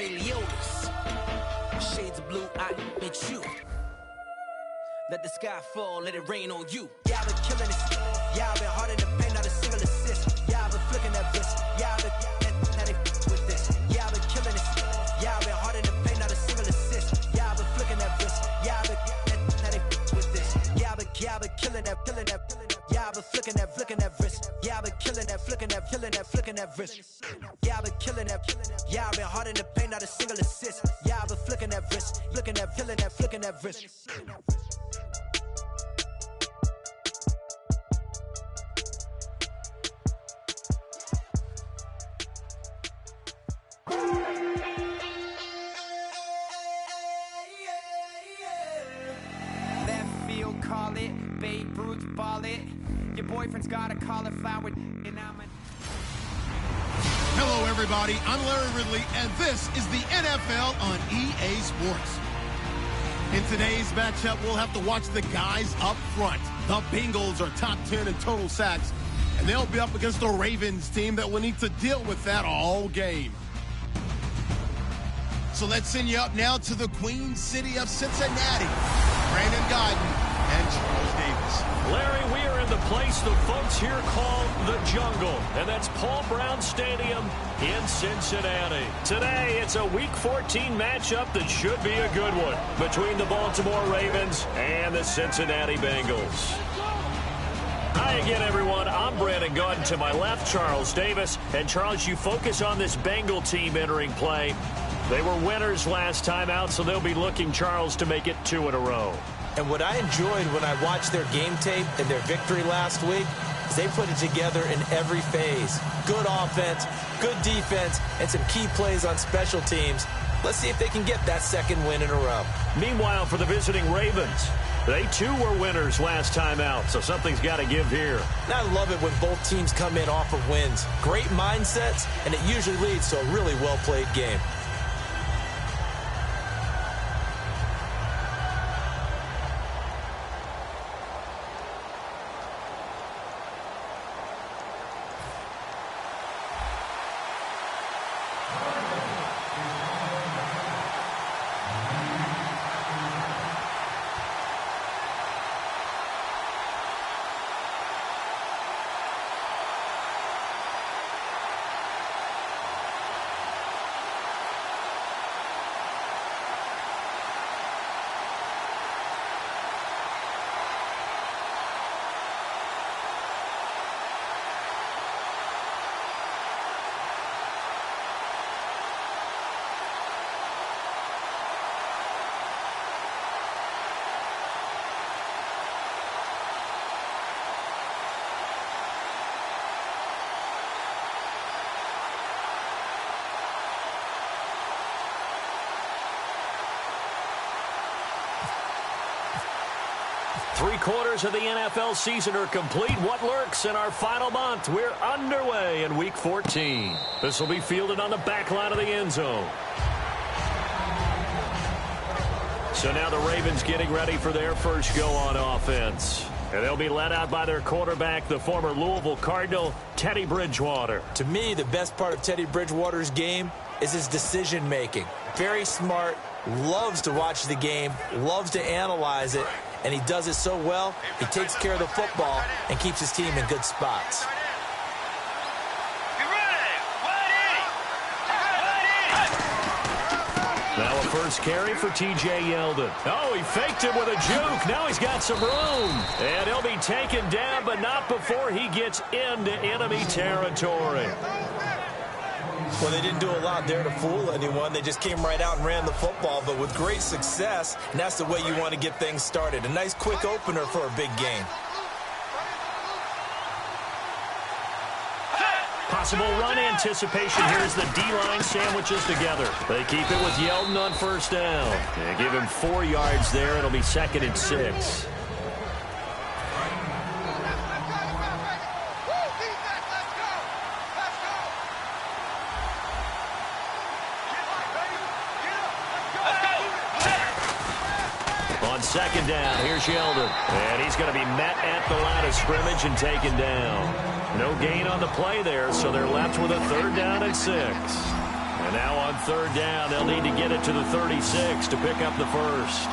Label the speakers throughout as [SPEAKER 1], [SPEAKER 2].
[SPEAKER 1] Ray Liotta's. Shades of blue, I admit you. Let the sky fall, let it rain on you. Yeah, I've been killing this. Yeah, I've been hard in the paint, not a single assist. Yeah, I've been flicking that wrist. Yeah, I've been now they with this. Yeah, I've been killing this. Yeah, I've been hard in the paint, not a single assist. Yeah, I've been flicking that wrist. Yeah, I've been now they with this. Yeah, I've been killing that, killing that. Yeah, I've been flicking that wrist. Yeah, I've been killing that, flicking that wrist. Yeah, I've been killing that. Yeah, I've been hard in the paint, not a single assist. Yeah, I've been flicking that wrist, flicking that wrist.
[SPEAKER 2] Left field, call it. Babe Ruth, ball it. Your boyfriend's got a cauliflower, and I'm a...
[SPEAKER 3] Hello, everybody. I'm Larry Ridley, and this is the NFL on EA Sports. In today's matchup, we'll have to watch the guys up front. The Bengals are top 10 in total sacks, and they'll be up against the Ravens team that will need to deal with that all game. So let's send you up now to the Queen City of Cincinnati. Brandon Godden and Charles Davis.
[SPEAKER 4] Larry, we are in the place the folks here call the Jungle, and that's Paul Brown Stadium in Cincinnati. Today, it's a Week 14 matchup that should be a good one between the Baltimore Ravens and the Cincinnati Bengals. Hi again, everyone. I'm Brandon Godden. To my left, Charles Davis. And, Charles, you focus on this Bengal team entering play. They were winners last time out, so they'll be looking, Charles, to make it 2 in a row.
[SPEAKER 5] And what I enjoyed when I watched their game tape and their victory last week is they put it together in every phase. Good offense, good defense, and some key plays on special teams. Let's see if they can get that second win in a row.
[SPEAKER 4] Meanwhile, for the visiting Ravens, they too were winners last time out, so something's got to give here.
[SPEAKER 5] And I love it when both teams come in off of wins. Great mindsets, and it usually leads to a really well-played game.
[SPEAKER 4] Three-quarters of the NFL season are complete. What lurks in our final month? We're underway in Week 14. This will be fielded on the back line of the end zone. So now the Ravens getting ready for their first go on offense. And they'll be led out by their quarterback, the former Louisville Cardinal, Teddy Bridgewater.
[SPEAKER 5] To me, the best part of Teddy Bridgewater's game is his decision-making. Very smart, loves to watch the game, loves to analyze it, and he does it so well, he takes care of the football and keeps his team in good spots.
[SPEAKER 4] Now a first carry for T.J. Yeldon. Oh, he faked him with a juke. Now he's got some room. And he'll be taken down, but not before he gets into enemy territory.
[SPEAKER 5] Well, they didn't do a lot there to fool anyone. They just came right out and ran the football, but with great success, and that's the way you want to get things started. A nice quick opener for a big game.
[SPEAKER 4] Possible run anticipation here as the D-line sandwiches together. They keep it with Yeldon on first down. They give him 4 yards there. It'll be 2nd and 6. On 2nd down, here's Yeldon. And he's going to be met at the line of scrimmage and taken down. No gain on the play there, so they're left with a 3rd down and 6. And And now on third down, they'll need to get it to the 36 to pick up the first.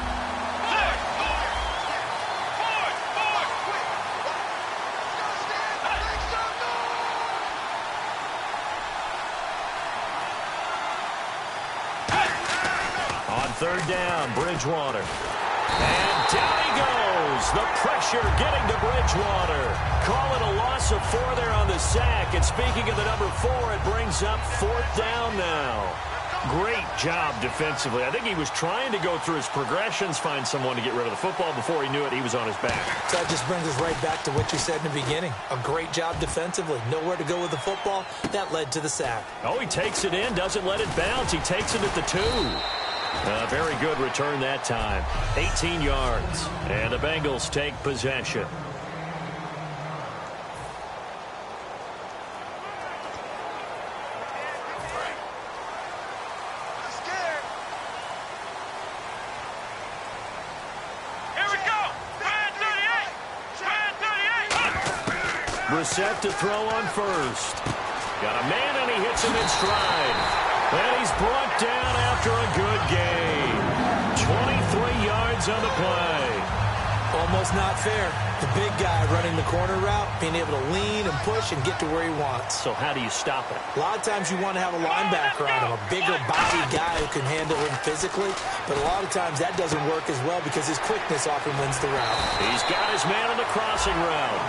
[SPEAKER 4] On third down, Bridgewater. And down he goes. The pressure getting to Bridgewater. Call it a loss of 4 there on the sack. And speaking of the number 4, it brings up fourth down now. Great job defensively. I think he was trying to go through his progressions, find someone to get rid of the football. Before he knew it, he was on his back.
[SPEAKER 5] So that just brings us right back to what you said in the beginning. A great job defensively. Nowhere to go with the football. That led to the sack.
[SPEAKER 4] Oh, he takes it in, doesn't let it bounce. He takes it at the 2. Very good return that time. 18 yards. And the Bengals take possession. Brissett to throw on first. Got a man, and he hits him in stride. And he's brought down after a good gain. 23 yards on the play.
[SPEAKER 5] Almost not fair. The big guy running the corner route, being able to lean and push and get to where he wants.
[SPEAKER 4] So how do you stop it?
[SPEAKER 5] A lot of times you want to have a linebacker on him, a bigger body guy who can handle him physically. But a lot of times that doesn't work as well because his quickness often wins the route.
[SPEAKER 4] He's got his man on the crossing route.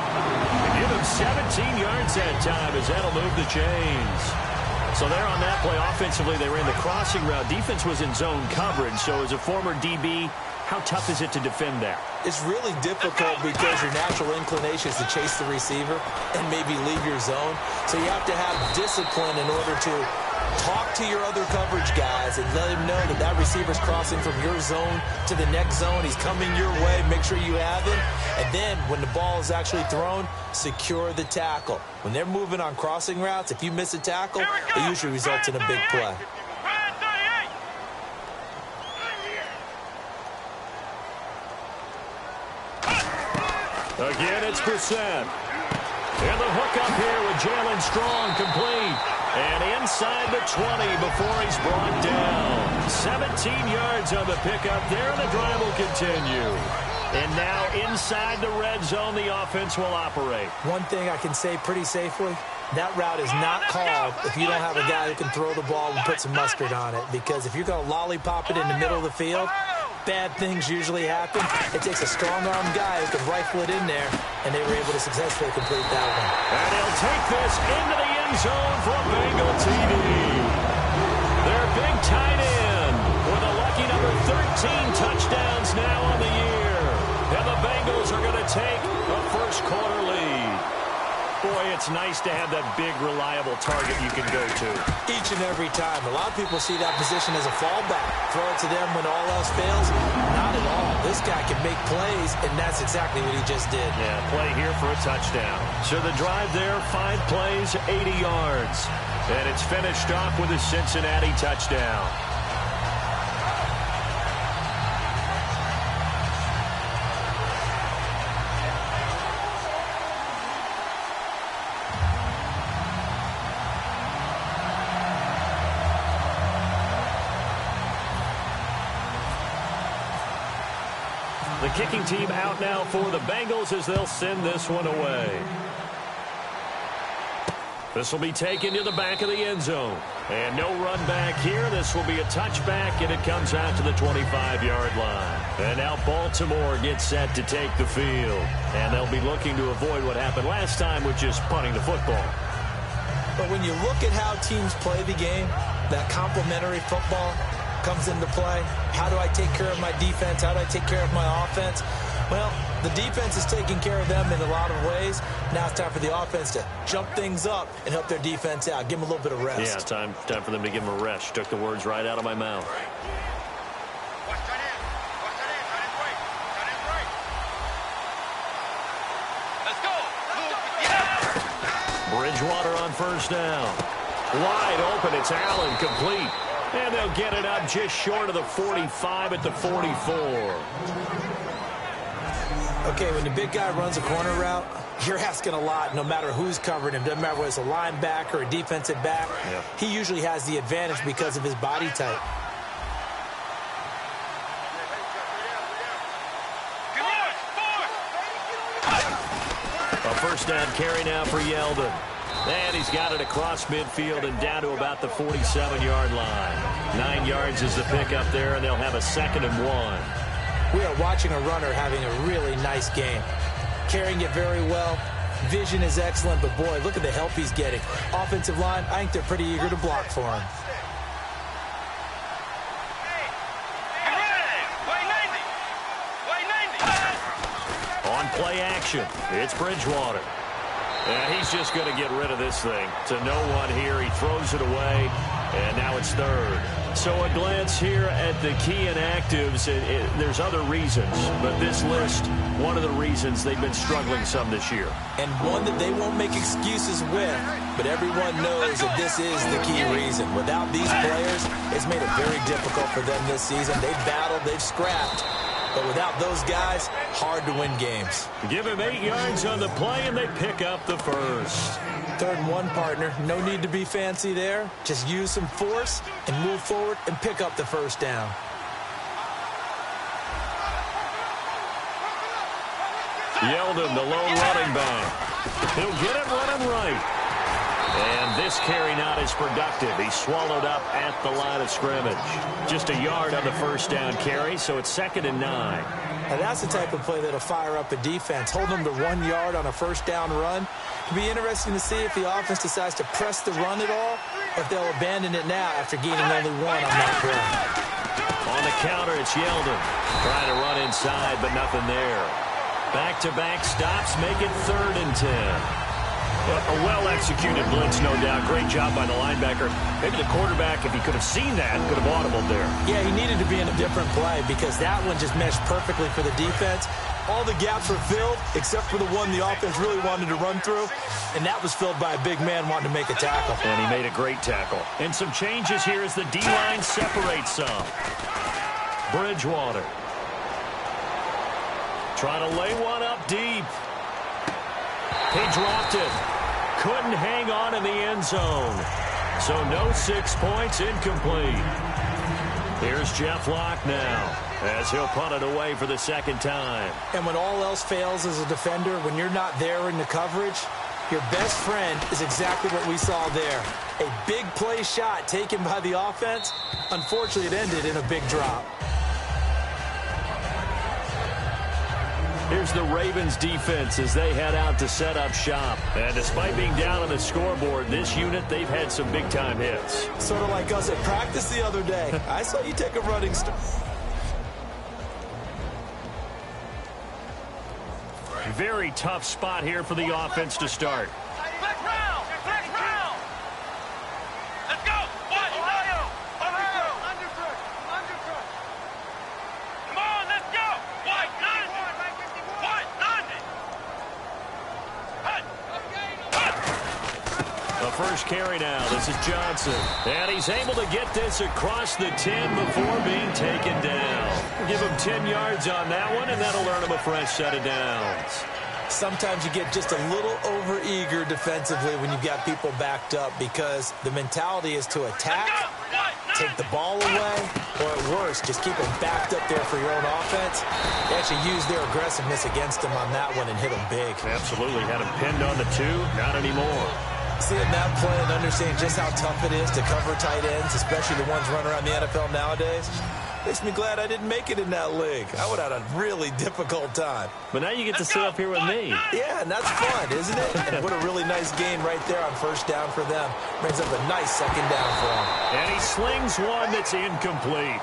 [SPEAKER 4] Give him 17 yards that time as that'll move the chains. So there on that play, offensively, they ran the crossing route. Defense was in zone coverage. So as a former DB, how tough is it to defend that?
[SPEAKER 5] It's really difficult because your natural inclination is to chase the receiver and maybe leave your zone. So you have to have discipline in order to talk to your other coverage guys and let him know that that receiver's crossing from your zone to the next zone. He's coming your way. Make sure you have him. And then when the ball is actually thrown, secure the tackle. When they're moving on crossing routes, if you miss a tackle, it usually results in a big play.
[SPEAKER 4] Again, it's Brissett. And the hook up here with Jalen Strong complete. And inside the 20 before he's brought down. 17 yards on the pickup there, and the drive will continue. And now inside the red zone, the offense will operate.
[SPEAKER 5] One thing I can say pretty safely, that route is not called if you don't have a guy who can throw the ball and put some mustard on it. Because if you're going to lollipop it in the middle of the field, bad things usually happen. It takes a strong-armed guy who can rifle it in there, and they were able to successfully complete that one.
[SPEAKER 4] And he'll take this into the end zone for a Bengal TD. Their big tight end with a lucky number 13 touchdowns now on the year. And the Bengals are going to take a first-quarter lead. Boy, it's nice to have that big, reliable target you can go to.
[SPEAKER 5] Each and every time. A lot of people see that position as a fallback. Throw it to them when all else fails. Not at all. This guy can make plays, and that's exactly what he just did.
[SPEAKER 4] Yeah, play here for a touchdown. So the drive there, 5 plays, 80 yards. And it's finished off with a Cincinnati touchdown. The kicking team out now for the Bengals as they'll send this one away. This will be taken to the back of the end zone. And no run back here. This will be a touchback, and it comes out to the 25-yard line. And now Baltimore gets set to take the field. And they'll be looking to avoid what happened last time with just punting the football.
[SPEAKER 5] But when you look at how teams play the game, that complementary football comes into play. How do I take care of my defense? How do I take care of my offense? Well, the defense is taking care of them in a lot of ways. Now it's time for the offense to jump things up and help their defense out. Give them a little bit of rest.
[SPEAKER 4] Yeah, time for them to give them a rest. Took the words right out of my mouth. Bridgewater on first down. Wide open. It's Allen, complete. And they'll get it up just short of the 45 at the 44.
[SPEAKER 5] Okay, when the big guy runs a corner route, you're asking a lot no matter who's covering him. Doesn't matter whether it's a linebacker or a defensive back. Yeah. He usually has the advantage because of his body type.
[SPEAKER 4] A first down carry now for Yeldon. And he's got it across midfield and down to about the 47-yard line. 9 yards is the pickup there, and they'll have a 2nd and 1.
[SPEAKER 5] We are watching a runner having a really nice game. Carrying it very well. Vision is excellent, but boy, look at the help he's getting. Offensive line, I think they're pretty eager to block for him.
[SPEAKER 4] On play action, it's Bridgewater. And he's just going to get rid of this thing. To no one here, he throws it away, and now it's 3rd. So a glance here at the key inactives. There's other reasons, but this list, one of the reasons they've been struggling some this year.
[SPEAKER 5] And one that they won't make excuses with, but everyone knows that this is the key reason. Without these players, it's made it very difficult for them this season. They've battled, they've scrapped. But without those guys, hard to win games.
[SPEAKER 4] Give him 8 yards on the play, and they pick up the 1st.
[SPEAKER 5] 3rd and 1, partner. No need to be fancy there. Just use some force and move forward and pick up the 1st down.
[SPEAKER 4] Yeldon, the lone running back. He'll get it running right. And this carry not as productive. He's swallowed up at the line of scrimmage. Just a yard on the 1st down carry, so it's 2nd and 9.
[SPEAKER 5] Now that's the type of play that'll fire up a defense. Hold them to 1 yard on a 1st down run. It'll be interesting to see if the offense decides to press the run at all, or if they'll abandon it now after gaining only 1 on that run.
[SPEAKER 4] On the counter, it's Yeldon. Trying to run inside, but nothing there. Back-to-back stops make it 3rd and 10. A well-executed blitz, no doubt. Great job by the linebacker. Maybe the quarterback, if he could have seen that, could have audibled there.
[SPEAKER 5] Yeah, he needed to be in a different play because that one just meshed perfectly for the defense. All the gaps were filled except for the one the offense really wanted to run through, and that was filled by a big man wanting to make a tackle.
[SPEAKER 4] And he made a great tackle. And some changes here as the D-line separates some. Bridgewater. Trying to lay one up deep. He dropped it. Couldn't hang on in the end zone. So no 6 points, incomplete. Here's Jeff Locke now as he'll punt it away for the 2nd time.
[SPEAKER 5] And when all else fails as a defender, when you're not there in the coverage, your best friend is exactly what we saw there. A big play shot taken by the offense. Unfortunately, it ended in a big drop.
[SPEAKER 4] Here's the Ravens defense as they head out to set up shop. And despite being down on the scoreboard, this unit, they've had some big-time hits.
[SPEAKER 5] Sort of like us at practice the other day. I saw you take a running start.
[SPEAKER 4] Very tough spot here for the offense to start.
[SPEAKER 6] Let's go! Come on, let's go!
[SPEAKER 4] The first carry now. This is Johnson. And he's able to get this across the 10 before being taken down. Give him 10 yards on that one, and that'll earn him a fresh set of downs.
[SPEAKER 5] Sometimes you get just a little over-eager defensively when you've got people backed up because the mentality is to attack, take the ball away, or at worst, just keep them backed up there for your own offense. They actually used their aggressiveness against him on that one and hit him big.
[SPEAKER 4] Absolutely. Had him pinned on the 2. Not anymore.
[SPEAKER 5] Seeing that play and understanding just how tough it is to cover tight ends, especially the ones running around the NFL nowadays, makes me glad I didn't make it in that league. I would have had a really difficult time.
[SPEAKER 4] But now you get to sit up here with me.
[SPEAKER 5] Yeah, and that's fun, isn't it? And what a really nice gain right there on 1st down for them. Brings up a nice 2nd down for them.
[SPEAKER 4] And he slings one that's incomplete.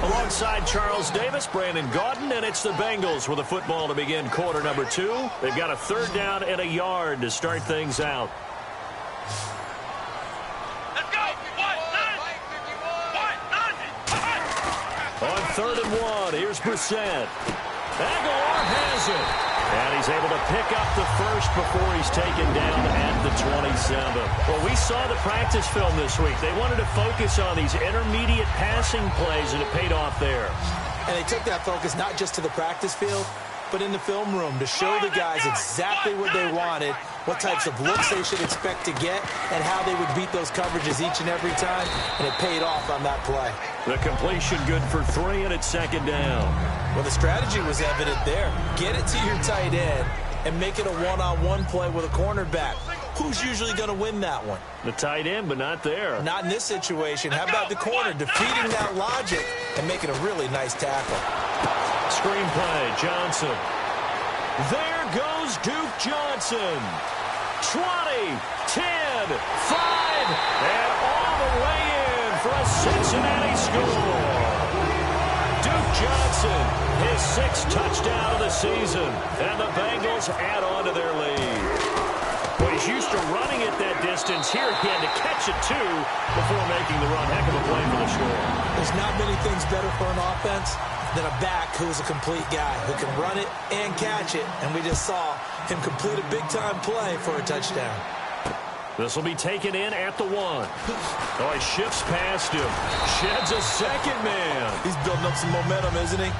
[SPEAKER 4] Alongside Charles Davis, Brandon Gaudin, and it's the Bengals with a football to begin quarter number 2. They've got a 3rd down and a yard to start things out.
[SPEAKER 6] Let's go!
[SPEAKER 4] On 3rd and 1, here's Brissett. Aguilar has it. And he's able to pick up the 1st before he's taken down at the 27. Well, we saw the practice film this week. They wanted to focus on these intermediate passing plays, and it paid off there.
[SPEAKER 5] And they took that focus not just to the practice field, but in the film room to show the guys exactly what they wanted, what types of looks they should expect to get, and how they would beat those coverages each and every time, and it paid off on that play.
[SPEAKER 4] The completion good for 3, and it's second down.
[SPEAKER 5] Well, the strategy was evident there. Get it to your tight end and make it a one-on-one play with a cornerback. Who's usually going to win that one?
[SPEAKER 4] The tight end, but not there.
[SPEAKER 5] Not in this situation. How about the corner defeating that logic and making a really nice tackle?
[SPEAKER 4] Screenplay, Johnson. There goes Duke Johnson. 20, 10, 5, and all the way in for a Cincinnati score. Duke Johnson, his 6th touchdown of the season, and the Bengals add on to their lead. Well, he's used to running it that distance. Here he had to catch it, too, before making the run. Heck of a play for the score.
[SPEAKER 5] There's not many things better for an offense than a back who's a complete guy, who can run it and catch it. And we just saw him complete a big-time play for a touchdown.
[SPEAKER 4] This will be taken in at the 1. Oh, he shifts past him. Sheds a second man.
[SPEAKER 5] He's building up some momentum, isn't he?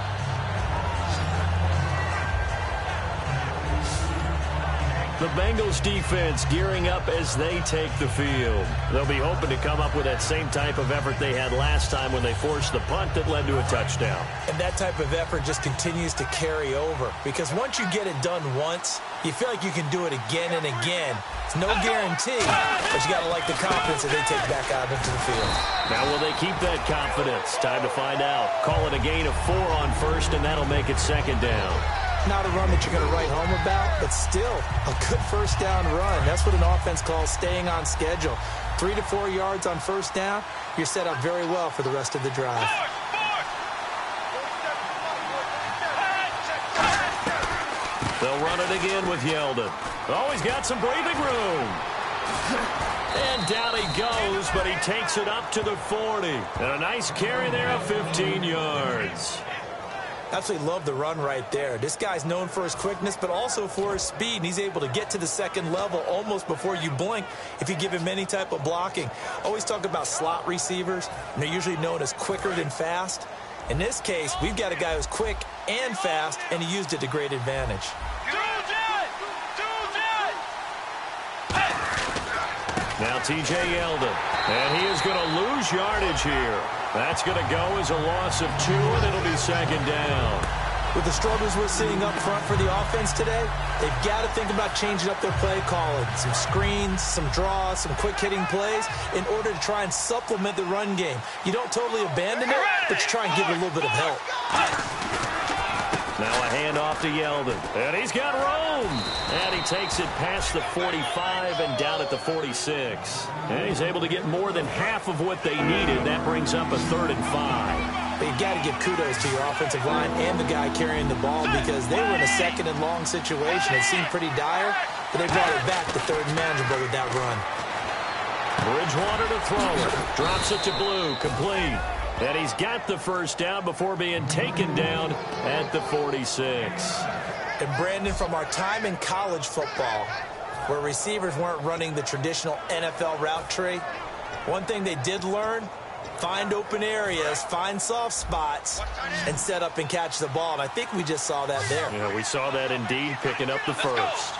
[SPEAKER 4] The Bengals defense gearing up as they take the field. They'll be hoping to come up with that same type of effort they had last time when they forced the punt that led to a touchdown.
[SPEAKER 5] And that type of effort just continues to carry over, because once you get it done once, you feel like you can do it again and again. It's no guarantee, but you got to like the confidence that they take back out into the field.
[SPEAKER 4] Now will they keep that confidence? Time to find out. Call it a gain of 4 on first, and that'll make it second down.
[SPEAKER 5] Not a run that you're going to write home about, but still a good first down run. That's what an offense calls staying on schedule. 3 to 4 yards on first down, you're set up very well for the rest of the drive.
[SPEAKER 4] They'll run it again with Yeldon. Oh, he's got some breathing room. And down he goes, but he takes it up to the 40. And a nice carry there of 15 yards.
[SPEAKER 5] Absolutely love the run right there. This guy's known for his quickness, but also for his speed, and he's able to get to the second level almost before you blink if you give him any type of blocking. Always talk about slot receivers, and they're usually known as quicker than fast. In this case, we've got a guy who's quick and fast, and he used it to great advantage.
[SPEAKER 4] Now T.J. Yeldon, and he is going to lose yardage here. That's going to go as a loss of 2, and it'll be second down.
[SPEAKER 5] With the struggles we're seeing up front for the offense today, they've got to think about changing up their play calling. Some screens, some draws, some quick-hitting plays in order to try and supplement the run game. You don't totally abandon it, but you try and give it a little bit of help.
[SPEAKER 4] Now a handoff to Yeldon, and he's got room. And he takes it past the 45 and down at the 46. And he's able to get more than half of what they needed. That brings up a 3rd and 5.
[SPEAKER 5] But you got to give kudos to your offensive line and the guy carrying the ball, because they were in a 2nd and long situation. It seemed pretty dire, but they brought it back to 3rd and manageable with that run.
[SPEAKER 4] Bridgewater to throw it. Drops it to Blue. Complete. And he's got the first down before being taken down at the 46.
[SPEAKER 5] And Brandon, from our time in college football, where receivers weren't running the traditional NFL route tree, one thing they did learn: find open areas, find soft spots, and set up and catch the ball. And I think we just saw that there.
[SPEAKER 4] Yeah, we saw that indeed, picking up the first.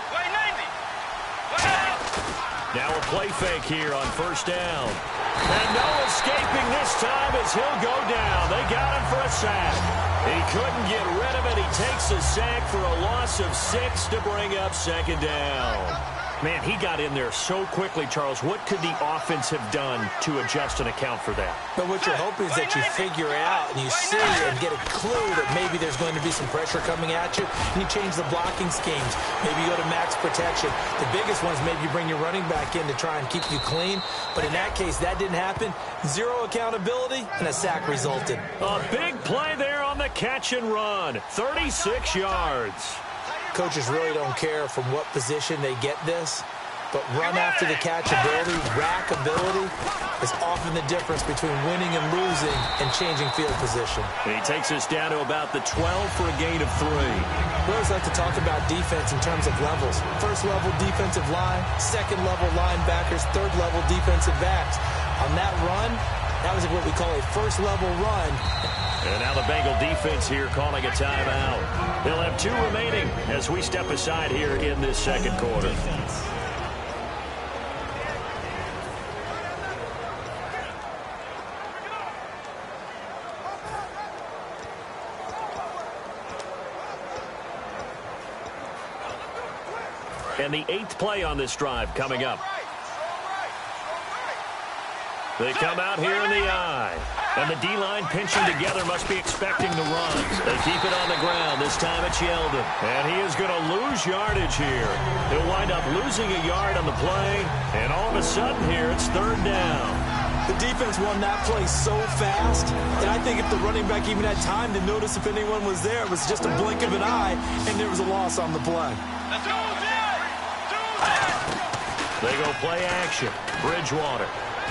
[SPEAKER 4] Now a play fake here on first down. And no escaping this time as he'll go down. They got him for a sack. He couldn't get rid of it. He takes a sack for a loss of 6 to bring up second down. Man, he got in there so quickly, Charles. What could the offense have done to adjust and account for that?
[SPEAKER 5] But what you're hoping is that you figure out and you see and get a clue that maybe there's going to be some pressure coming at you, and you change the blocking schemes. Maybe you go to max protection. The biggest one is maybe you bring your running back in to try and keep you clean. But in that case, that didn't happen. 0 accountability, and a sack resulted.
[SPEAKER 4] A big play there on the catch and run. 36 yards.
[SPEAKER 5] Coaches really don't care from what position they get this, but run after the catch ability, rack ability, is often the difference between winning and losing and changing field position.
[SPEAKER 4] He takes us down to about the 12 for a gain of 3.
[SPEAKER 5] We always like to talk about defense in terms of levels. First level defensive line, second level linebackers, third level defensive backs. On that run, That was what we call a first-level run.
[SPEAKER 4] And now the Bengal defense here calling a timeout. They'll have 2 remaining as we step aside here in this second quarter. And the 8th play on this drive coming up. They come out here in the eye. And the D-line pinching together must be expecting the runs. They keep it on the ground. This time it's Yeldon. And he is going to lose yardage here. He'll wind up losing a yard on the play. And all of a sudden here, it's 3rd down.
[SPEAKER 5] The defense won that play so fast that I think if the running back even had time to notice if anyone was there, it was just a blink of an eye, and there was a loss on the play.
[SPEAKER 6] Let's go,
[SPEAKER 4] They go play action. Bridgewater.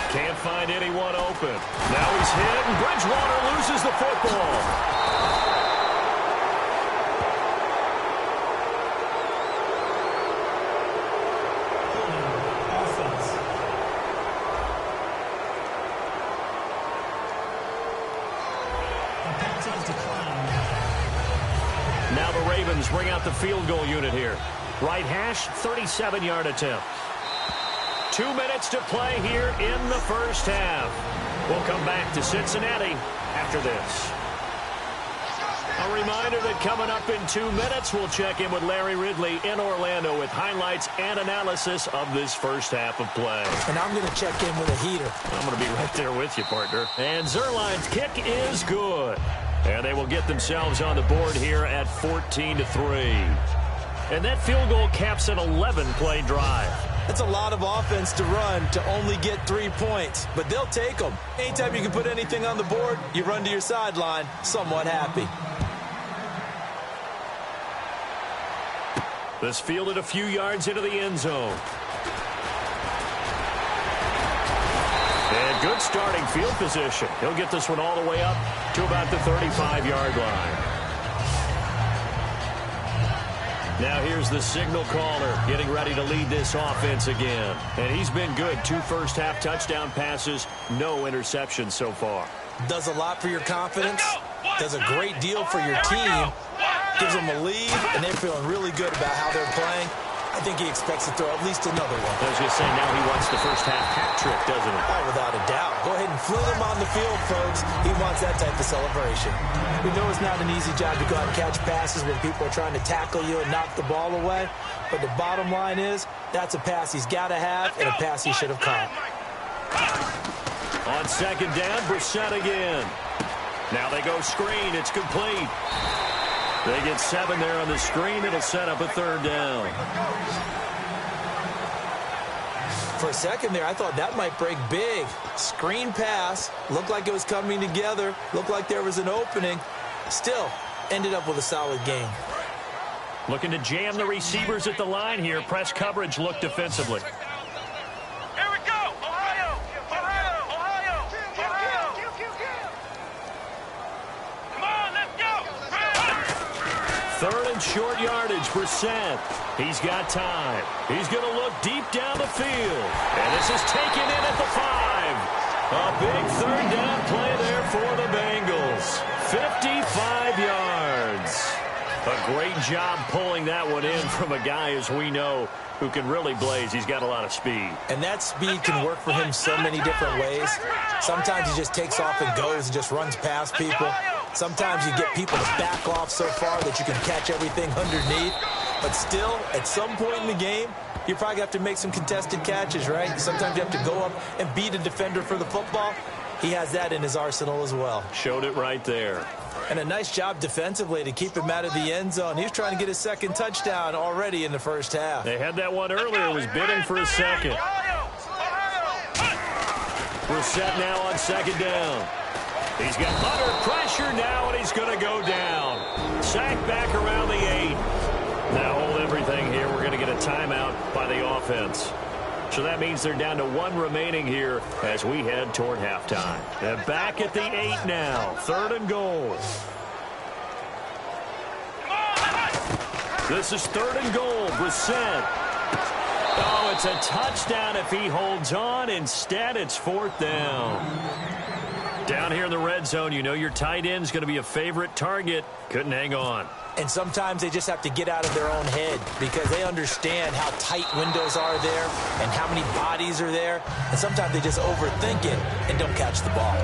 [SPEAKER 4] Can't find anyone open. Now he's hit, and Bridgewater loses the football. Now the Ravens bring out the field goal unit here. Right hash, 37-yard attempt. 2 minutes to play here in the first half. We'll come back to Cincinnati after this. A reminder that coming up in 2 minutes, we'll check in with Larry Ridley in Orlando with highlights and analysis of this first half of play.
[SPEAKER 5] And I'm going to check in with a heater.
[SPEAKER 4] I'm going to be right there with you, partner. And Zerline's kick is good. And they will get themselves on the board here at 14-3. And that field goal caps an 11-play drive.
[SPEAKER 5] That's a lot of offense to run to only get 3 points, but they'll take them. Anytime you can put anything on the board, you run to your sideline somewhat happy.
[SPEAKER 4] This fielded a few yards into the end zone. And good starting field position. He'll get this one all the way up to about the 35-yard line. Now here's the signal caller getting ready to lead this offense again. And he's been good. 2 first-half touchdown passes, no interceptions so far.
[SPEAKER 5] Does a lot for your confidence. Does a great deal for your team. Gives them a lead, and they're feeling really good about how they're playing. I think he expects to throw at least another one.
[SPEAKER 4] I was going to say, now he wants the first-half hat trick, doesn't he?
[SPEAKER 5] Oh, without a doubt. Go ahead and fling him on the field, folks. He wants that type of celebration. We know it's not an easy job to go out and catch passes when people are trying to tackle you and knock the ball away. But the bottom line is, that's a pass he's got to have and a pass he should have caught.
[SPEAKER 4] On second down, Brissett again. Now they go screen. It's complete. They get 7 there on the screen. It'll set up a 3rd down.
[SPEAKER 5] For a second there, I thought that might break big. Screen pass. Looked like it was coming together. Looked like there was an opening. Still, ended up with a solid game.
[SPEAKER 4] Looking to jam the receivers at the line here. Press coverage look defensively.
[SPEAKER 6] Here we go! Ohio! Ohio! Ohio! Ohio! Come on, let's go!
[SPEAKER 4] 3rd and short yardage, Brissett. He's got time. He's going to look deep down the field. And this is taken in at the 5. A big 3rd down play there for the Bengals. 55 yards. A great job pulling that one in from a guy, as we know, who can really blaze. He's got a lot of speed.
[SPEAKER 5] And that speed can work for him so many different ways. Sometimes he just takes off and goes and just runs past people. Sometimes you get people to back off so far that you can catch everything underneath. But still, at some point in the game, you probably have to make some contested catches, right? Sometimes you have to go up and beat a defender for the football. He has that in his arsenal as well.
[SPEAKER 4] Showed it right there.
[SPEAKER 5] And a nice job defensively to keep him out of the end zone. He was trying to get his 2nd touchdown already in the first half.
[SPEAKER 4] They had that one earlier. Was bidding for a 2nd. Brissett now on 2nd down. He's got under pressure now, and he's going to go down. Sacked back around the 8. Now hold everything here. We're going to get a timeout by the offense. So that means they're down to 1 remaining here as we head toward halftime. And back at the 8 now. 3rd and goal. This is 3rd and goal. Brissett. Oh, it's a touchdown if he holds on. Instead, it's 4th down. Down here in the red zone, you know your tight end's going to be a favorite target. Couldn't hang on.
[SPEAKER 5] And sometimes they just have to get out of their own head because they understand how tight windows are there and how many bodies are there. And sometimes they just overthink it and don't catch the ball.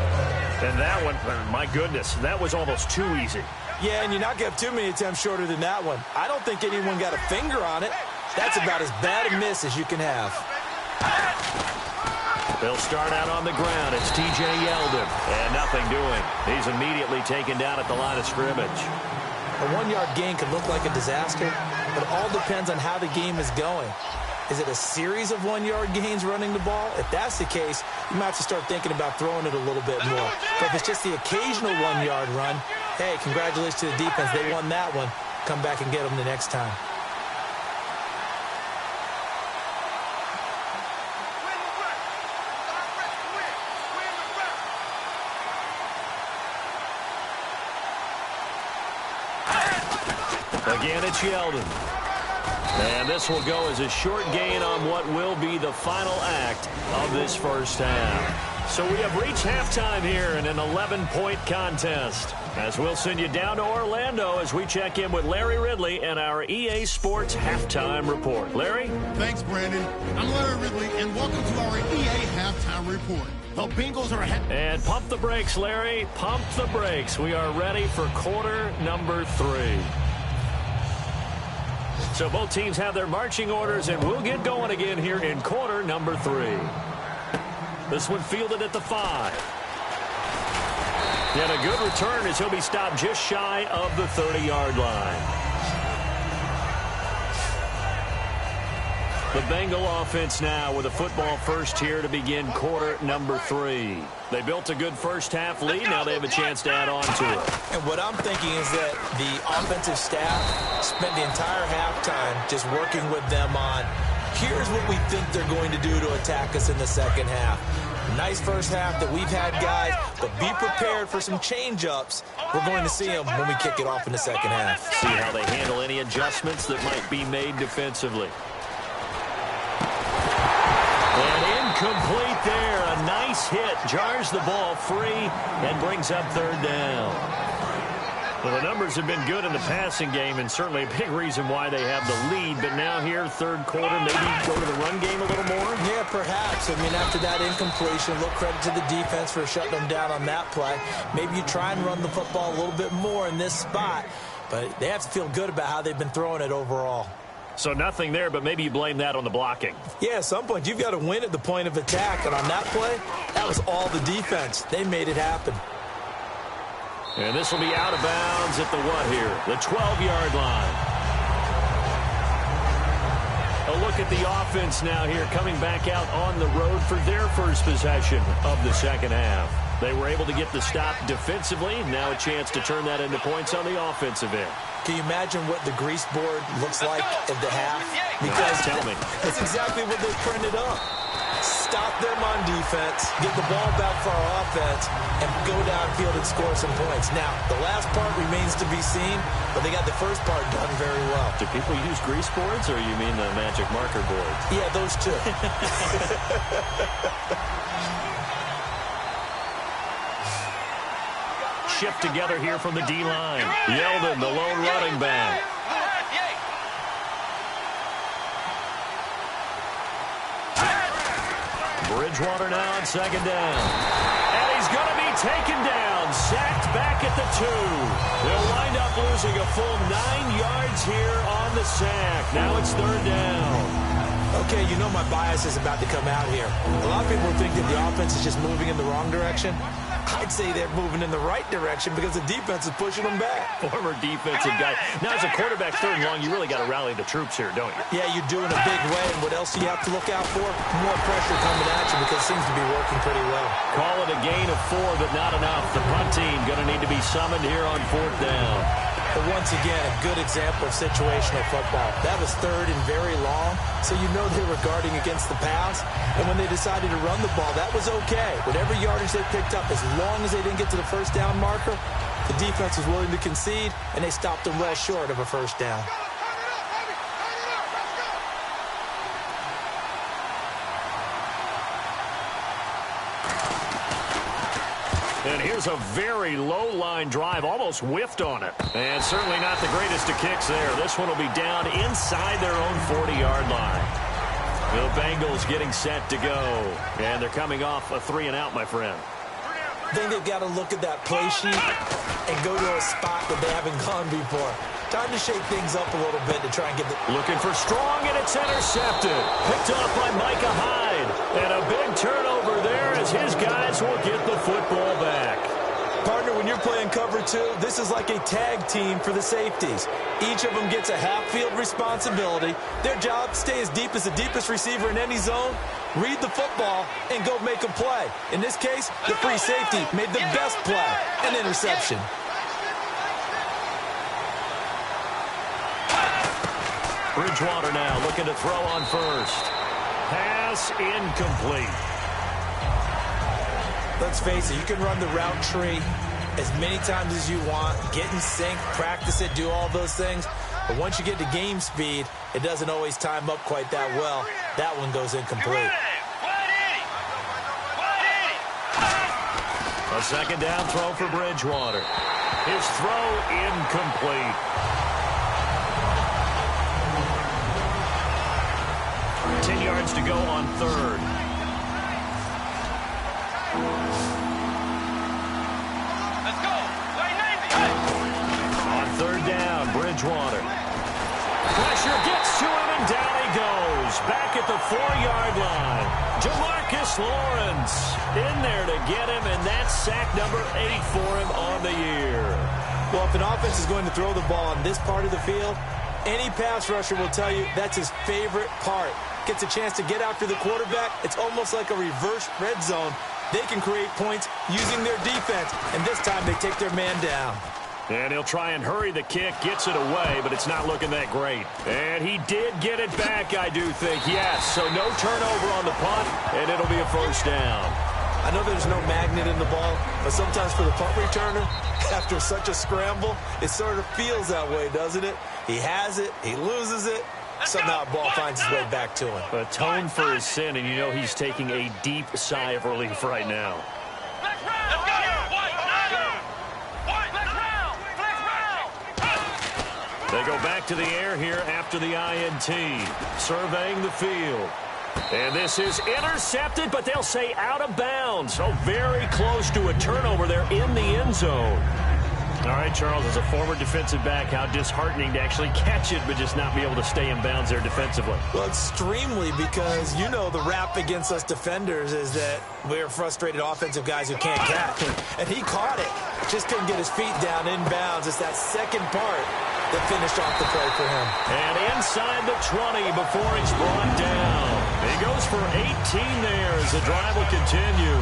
[SPEAKER 4] And that one, my goodness, that was almost too easy.
[SPEAKER 5] Yeah, and you're not going to have too many attempts shorter than that one. I don't think anyone got a finger on it. That's about as bad a miss as you can have.
[SPEAKER 4] They'll start out on the ground. It's T.J. Yeldon. And nothing doing. He's immediately taken down at the line of scrimmage.
[SPEAKER 5] A 1-yard gain could look like a disaster, but it all depends on how the game is going. Is it a series of 1-yard gains running the ball? If that's the case, you might have to start thinking about throwing it a little bit more. But if it's just the occasional 1-yard run, hey, congratulations to the defense. They won that one. Come back and get them the next time.
[SPEAKER 4] Again, it's Yeldon. And this will go as a short gain on what will be the final act of this first half. So we have reached halftime here in an 11-point contest. As we'll send you down to Orlando as we check in with Larry Ridley and our EA Sports Halftime Report. Larry?
[SPEAKER 3] Thanks, Brandon. I'm Larry Ridley, and welcome to our EA Halftime Report. The Bengals are ahead.
[SPEAKER 4] And pump the brakes, Larry. Pump the brakes. We are ready for quarter number 3. So both teams have their marching orders, and we'll get going again here in quarter number 3. This one fielded at the 5. And a good return as he'll be stopped just shy of the 30-yard line. The Bengal offense now with a football first here to begin quarter number 3. They built a good first half lead. Now they have a chance to add on to it.
[SPEAKER 5] And what I'm thinking is that the offensive staff spent the entire halftime just working with them on, here's what we think they're going to do to attack us in the second half. Nice first half that we've had, guys, but be prepared for some change-ups. We're going to see them when we kick it off in the second half.
[SPEAKER 4] See how they handle any adjustments that might be made defensively. And incomplete there. A nice hit. Jars the ball free and brings up 3rd down. Well, the numbers have been good in the passing game, and certainly a big reason why they have the lead. But now here, 3rd quarter, maybe go to the run game a little more?
[SPEAKER 5] Yeah, perhaps. I mean, after that incompletion, a little credit to the defense for shutting them down on that play. Maybe you try and run the football a little bit more in this spot. But they have to feel good about how they've been throwing it overall.
[SPEAKER 4] So nothing there, but maybe you blame that on the blocking.
[SPEAKER 5] Yeah, at some point, you've got to win at the point of attack. And on that play, that was all the defense. They made it happen.
[SPEAKER 4] And this will be out of bounds at the what here? The 12-yard line. A look at the offense now here, coming back out on the road for their first possession of the second half. They were able to get the stop defensively. Now a chance to turn that into points on the offensive end.
[SPEAKER 5] Can you imagine what the grease board looks like at the half? Because
[SPEAKER 4] tell me.
[SPEAKER 5] That's exactly what they printed up. Stop them on defense, get the ball back for our offense, and go downfield and score some points. Now, the last part remains to be seen, but they got the first part done very well.
[SPEAKER 4] Do people use grease boards, or you mean the magic marker boards?
[SPEAKER 5] Yeah, those two.
[SPEAKER 4] Shift together here from the D-line. Yeldon, the lone running back. Bridgewater now on 2nd down. And he's going to be taken down. Sacked back at the 2. They'll wind up losing a full 9 yards here on the sack. Now it's 3rd down.
[SPEAKER 5] Okay, you know my bias is about to come out here. A lot of people think that the offense is just moving in the wrong direction. I'd say they're moving in the right direction because the defense is pushing them back.
[SPEAKER 4] Former defensive guy. Now, as a quarterback 3rd and long, you really got to rally the troops here, don't you?
[SPEAKER 5] Yeah, you do in a big way. And what else do you have to look out for? More pressure coming at you because it seems to be working pretty well.
[SPEAKER 4] Call it a gain of 4, but not enough. The punt team going to need to be summoned here on 4th down.
[SPEAKER 5] But once again, a good example of situational football. That was 3rd and very long, so you know they were guarding against the pass. And when they decided to run the ball, that was okay. Whatever yardage they picked up, as long as they didn't get to the first down marker, the defense was willing to concede, and they stopped them well short of a first down.
[SPEAKER 4] And here's a very low-line drive, almost whiffed on it. And certainly not the greatest of kicks there. This one will be down inside their own 40-yard line. The Bengals getting set to go. And they're coming off a 3-and-out, my friend.
[SPEAKER 5] I think they've got to look at that play sheet and go to a spot that they haven't gone before. Time to shake things up a little bit to try and get the...
[SPEAKER 4] Looking for strong, and it's intercepted. Picked off by Micah Hyde. And a big turnover there as his guys will get the football back.
[SPEAKER 5] Partner, when you're playing cover two, this is like a tag team for the safeties. Each of them gets a half-field responsibility. Their job, stay as deep as the deepest receiver in any zone, read the football, and go make a play. In this case, the free safety made the best play, an interception.
[SPEAKER 4] Bridgewater now looking to throw on first. Pass incomplete.
[SPEAKER 5] Let's face it, you can run the route tree as many times as you want, get in sync, practice it, do all those things. But once you get to game speed, it doesn't always time up quite that well. That one goes incomplete.
[SPEAKER 4] A second down throw for Bridgewater. His throw incomplete. 10 yards to go on third.
[SPEAKER 6] Let's go.
[SPEAKER 4] On third down, Bridgewater. Pressure gets to him, and down he goes. Back at the 4-yard line. Jamarcus Lawrence in there to get him, and that's sack number 8 for him on the year.
[SPEAKER 5] Well, if an offense is going to throw the ball on this part of the field, any pass rusher will tell you that's his favorite part. Gets a chance to get after the quarterback. It's almost like a reverse red zone. They can create points using their defense, and this time they take their man down.
[SPEAKER 4] And he'll try and hurry the kick, gets it away, but it's not looking that great. And he did get it back, I do think, yes. So no turnover on the punt, and it'll be a first down.
[SPEAKER 5] I know there's no magnet in the ball, but sometimes for the punt returner, after such a scramble, it sort of feels that way, doesn't it? He has it, he loses it, somehow the ball finds its way back to him.
[SPEAKER 4] Atone for his sin, and you know he's taking a deep sigh of relief right now. They go back to the air here after the INT, surveying the field. And this is intercepted, but they'll say out of bounds. So very close to a turnover there in the end zone. All right, Charles, as a former defensive back, how disheartening to actually catch it, but just not be able to stay in bounds there defensively.
[SPEAKER 5] Well, extremely, because you know the rap against us defenders is that we're frustrated offensive guys who can't catch. And he caught it. Just couldn't get his feet down in bounds. It's that second part that finished off the play for him.
[SPEAKER 4] And inside the 20 before he's brought down. He goes for 18 there as the drive will continue.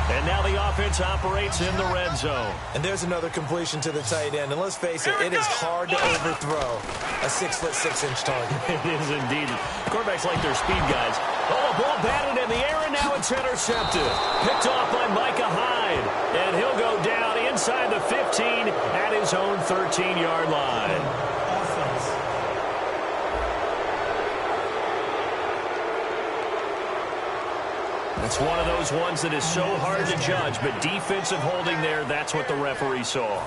[SPEAKER 4] And now the offense operates in the red zone.
[SPEAKER 5] And there's another completion to the tight end. And let's face it, it is hard to overthrow a 6'6" target.
[SPEAKER 4] It is indeed. Quarterbacks like their speed guys. Oh, a ball batted in the air, and now it's intercepted. Picked off by Micah Hyde. And he'll go down inside the 15 at his own 13-yard line. It's one of those ones that is so hard to judge, but defensive holding there, that's what the referee saw.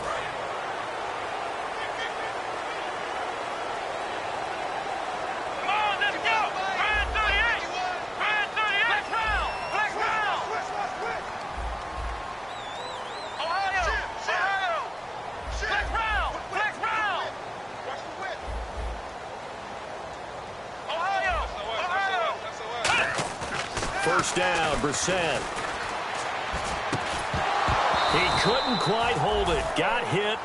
[SPEAKER 4] First down, Brissett. He couldn't quite hold it. Got hit.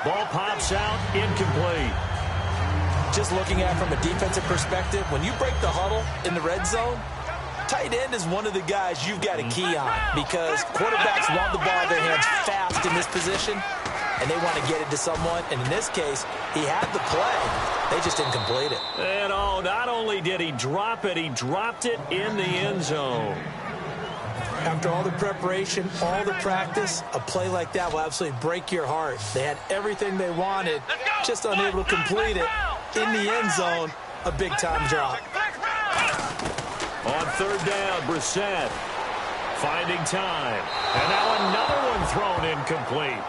[SPEAKER 4] Ball pops out, incomplete.
[SPEAKER 5] Just looking at it from a defensive perspective, when you break the huddle in the red zone, tight end is one of the guys you've got a key on because quarterbacks want the ball in their hands fast in this position, and they want to get it to someone. And in this case, he had the play. They just didn't complete it.
[SPEAKER 4] And oh, not only did he drop it, he dropped it in the end zone.
[SPEAKER 5] After all the preparation, all the practice, a play like that will absolutely break your heart. They had everything they wanted, just unable to complete it. In the end zone, a big-time drop.
[SPEAKER 4] On third down, Brissett. finding time. And now another one thrown incomplete.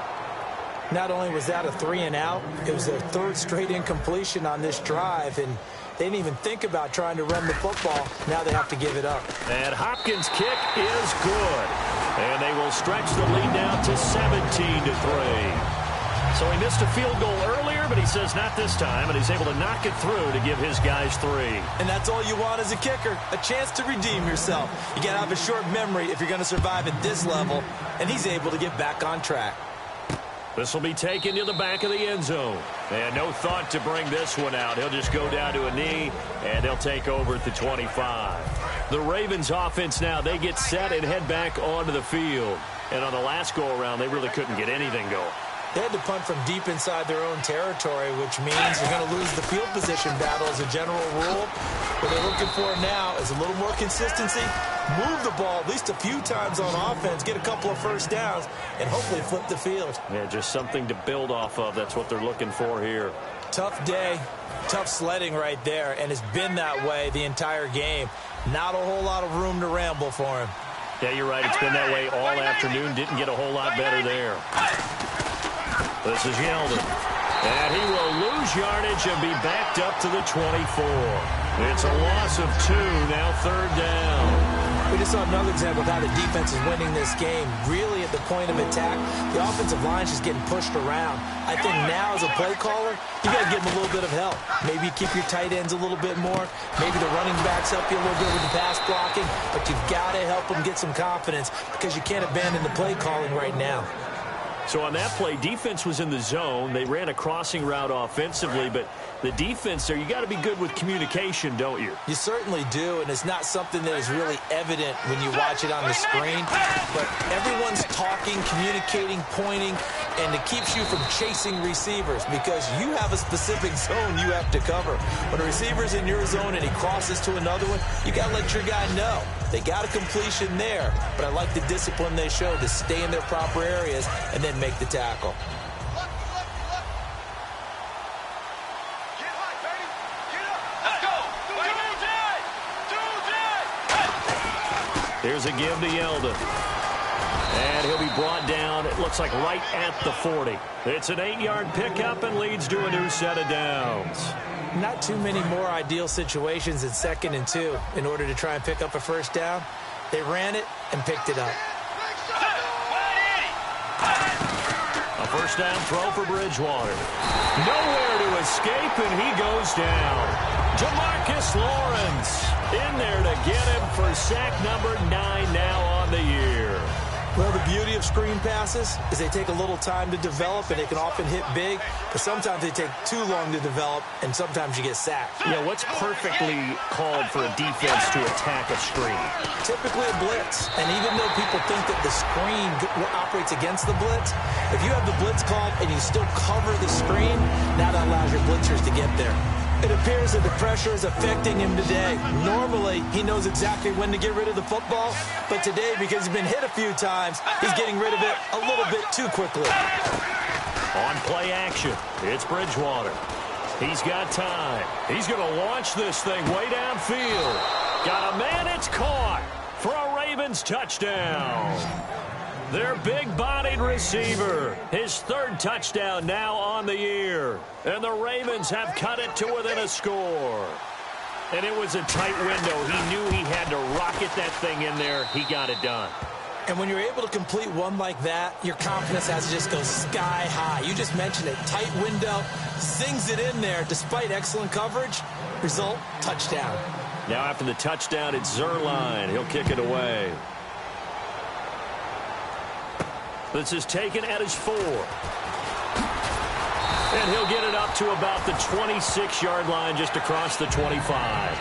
[SPEAKER 5] Not only was that a 3-and-out, it was their third straight incompletion on this drive, and they didn't even think about trying to run the football. Now they have to give it up.
[SPEAKER 4] And Hopkins' kick is good. And they will stretch the lead now to 17-3. So he missed a field goal earlier, but he says not this time, and he's able to knock it through to give his guys 3.
[SPEAKER 5] And that's all you want as a kicker, a chance to redeem yourself. You got to have a short memory if you're going to survive at this level, and he's able to get back on track.
[SPEAKER 4] This will be taken to the back of the end zone. And no thought to bring this one out. He'll just go down to a knee, and he'll take over at the 25. The Ravens offense now, they get set and head back onto the field. And on the last go-around, they really couldn't get anything going.
[SPEAKER 5] They had to punt from deep inside their own territory, which means you're going to lose the field position battle as a general rule. What they're looking for now is a little more consistency, move the ball at least a few times on offense, get a couple of first downs, and hopefully flip the field.
[SPEAKER 4] Yeah, just something to build off of. That's what they're looking for here.
[SPEAKER 5] Tough day, tough sledding right there, and it's been that way the entire game. Not a whole lot of room to ramble for him.
[SPEAKER 4] Yeah, you're right. It's been that way all afternoon. Didn't get a whole lot better there. This is Yeldon. And he will lose yardage and be backed up to the 24. It's a loss of 2, now third down.
[SPEAKER 5] We just saw another example of how the defense is winning this game. Really at the point of attack, the offensive line is just getting pushed around. I think now as a play caller, you got to give them a little bit of help. Maybe keep your tight ends a little bit more. Maybe the running backs help you a little bit with the pass blocking. But you've got to help them get some confidence because you can't abandon the play calling right now.
[SPEAKER 4] So on that play, defense was in the zone. They ran a crossing route offensively, but the defense there, you got to be good with communication, don't you?
[SPEAKER 5] You certainly do, and it's not something that is really evident when you watch it on the screen. But everyone's talking, communicating, pointing, and it keeps you from chasing receivers because you have a specific zone you have to cover. When a receiver's in your zone and he crosses to another one, you got to let your guy know. They got a completion there, but I like the discipline they showed to stay in their proper areas and then make the tackle.
[SPEAKER 4] Here's a give to Yeldon. And he'll be brought down, it looks like right at the 40. It's an 8-yard pickup and leads to a new set of downs.
[SPEAKER 5] Not too many more ideal situations in 2nd and 2 in order to try and pick up a first down. They ran it and picked it up.
[SPEAKER 4] A first down throw for Bridgewater. Nowhere to escape, and he goes down. Jamarcus Lawrence in there to get him for sack number 9 now on the year.
[SPEAKER 5] Well, the beauty of screen passes is they take a little time to develop, and they can often hit big, but sometimes they take too long to develop, and sometimes you get sacked.
[SPEAKER 4] Yeah, what's perfectly called for a defense to attack a screen?
[SPEAKER 5] Typically a blitz, and even though people think that the screen operates against the blitz, if you have the blitz called and you still cover the screen, now that allows your blitzers to get there. It appears that the pressure is affecting him today. Normally, he knows exactly when to get rid of the football, but today, because he's been hit a few times, he's getting rid of it a little bit too quickly.
[SPEAKER 4] On play action, it's Bridgewater. He's got time. He's going to launch this thing way downfield. Got a man, it's caught for a Ravens touchdown. Their big-bodied receiver, his 3rd touchdown now on the year. And the Ravens have cut it to within a score. And it was a tight window. He knew he had to rocket that thing in there. He got it done.
[SPEAKER 5] And when you're able to complete one like that, your confidence has to just go sky high. You just mentioned it. Tight window, zings it in there despite excellent coverage. Result, touchdown.
[SPEAKER 4] Now after the touchdown, it's Zerline. He'll kick it away. This is taken at his 4. And he'll get it up to about the 26-yard line just across the 25.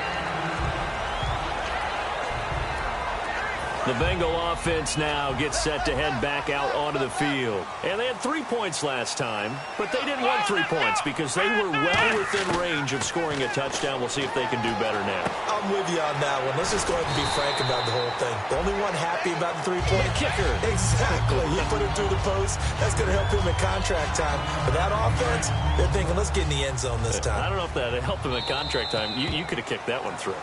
[SPEAKER 4] The Bengal offense now gets set to head back out onto the field. And they had 3 points last time, but they didn't want 3 points because they were well within range of scoring a touchdown. We'll see if they can do better now.
[SPEAKER 5] I'm with you on that one. Let's just go ahead and be frank about the whole thing. The only one happy about the 3-point
[SPEAKER 4] kicker.
[SPEAKER 5] Exactly. You put him through the post. That's going to help him at contract time. But that offense, they're thinking, let's get in the end zone this time.
[SPEAKER 4] I don't know if that helped him at contract time. You could have kicked that one through.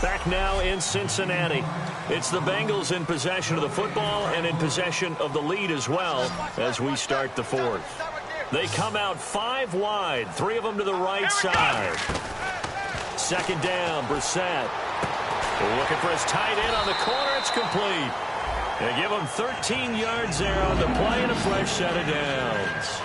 [SPEAKER 4] Back now in Cincinnati. It's the Bengals in possession of the football and in possession of the lead as well as we start the fourth. They come out 5 wide, 3 of them to the right side. Second down, Brissett. Looking for his tight end on the corner. It's complete. They give him 13 yards there on the play and a fresh set of downs.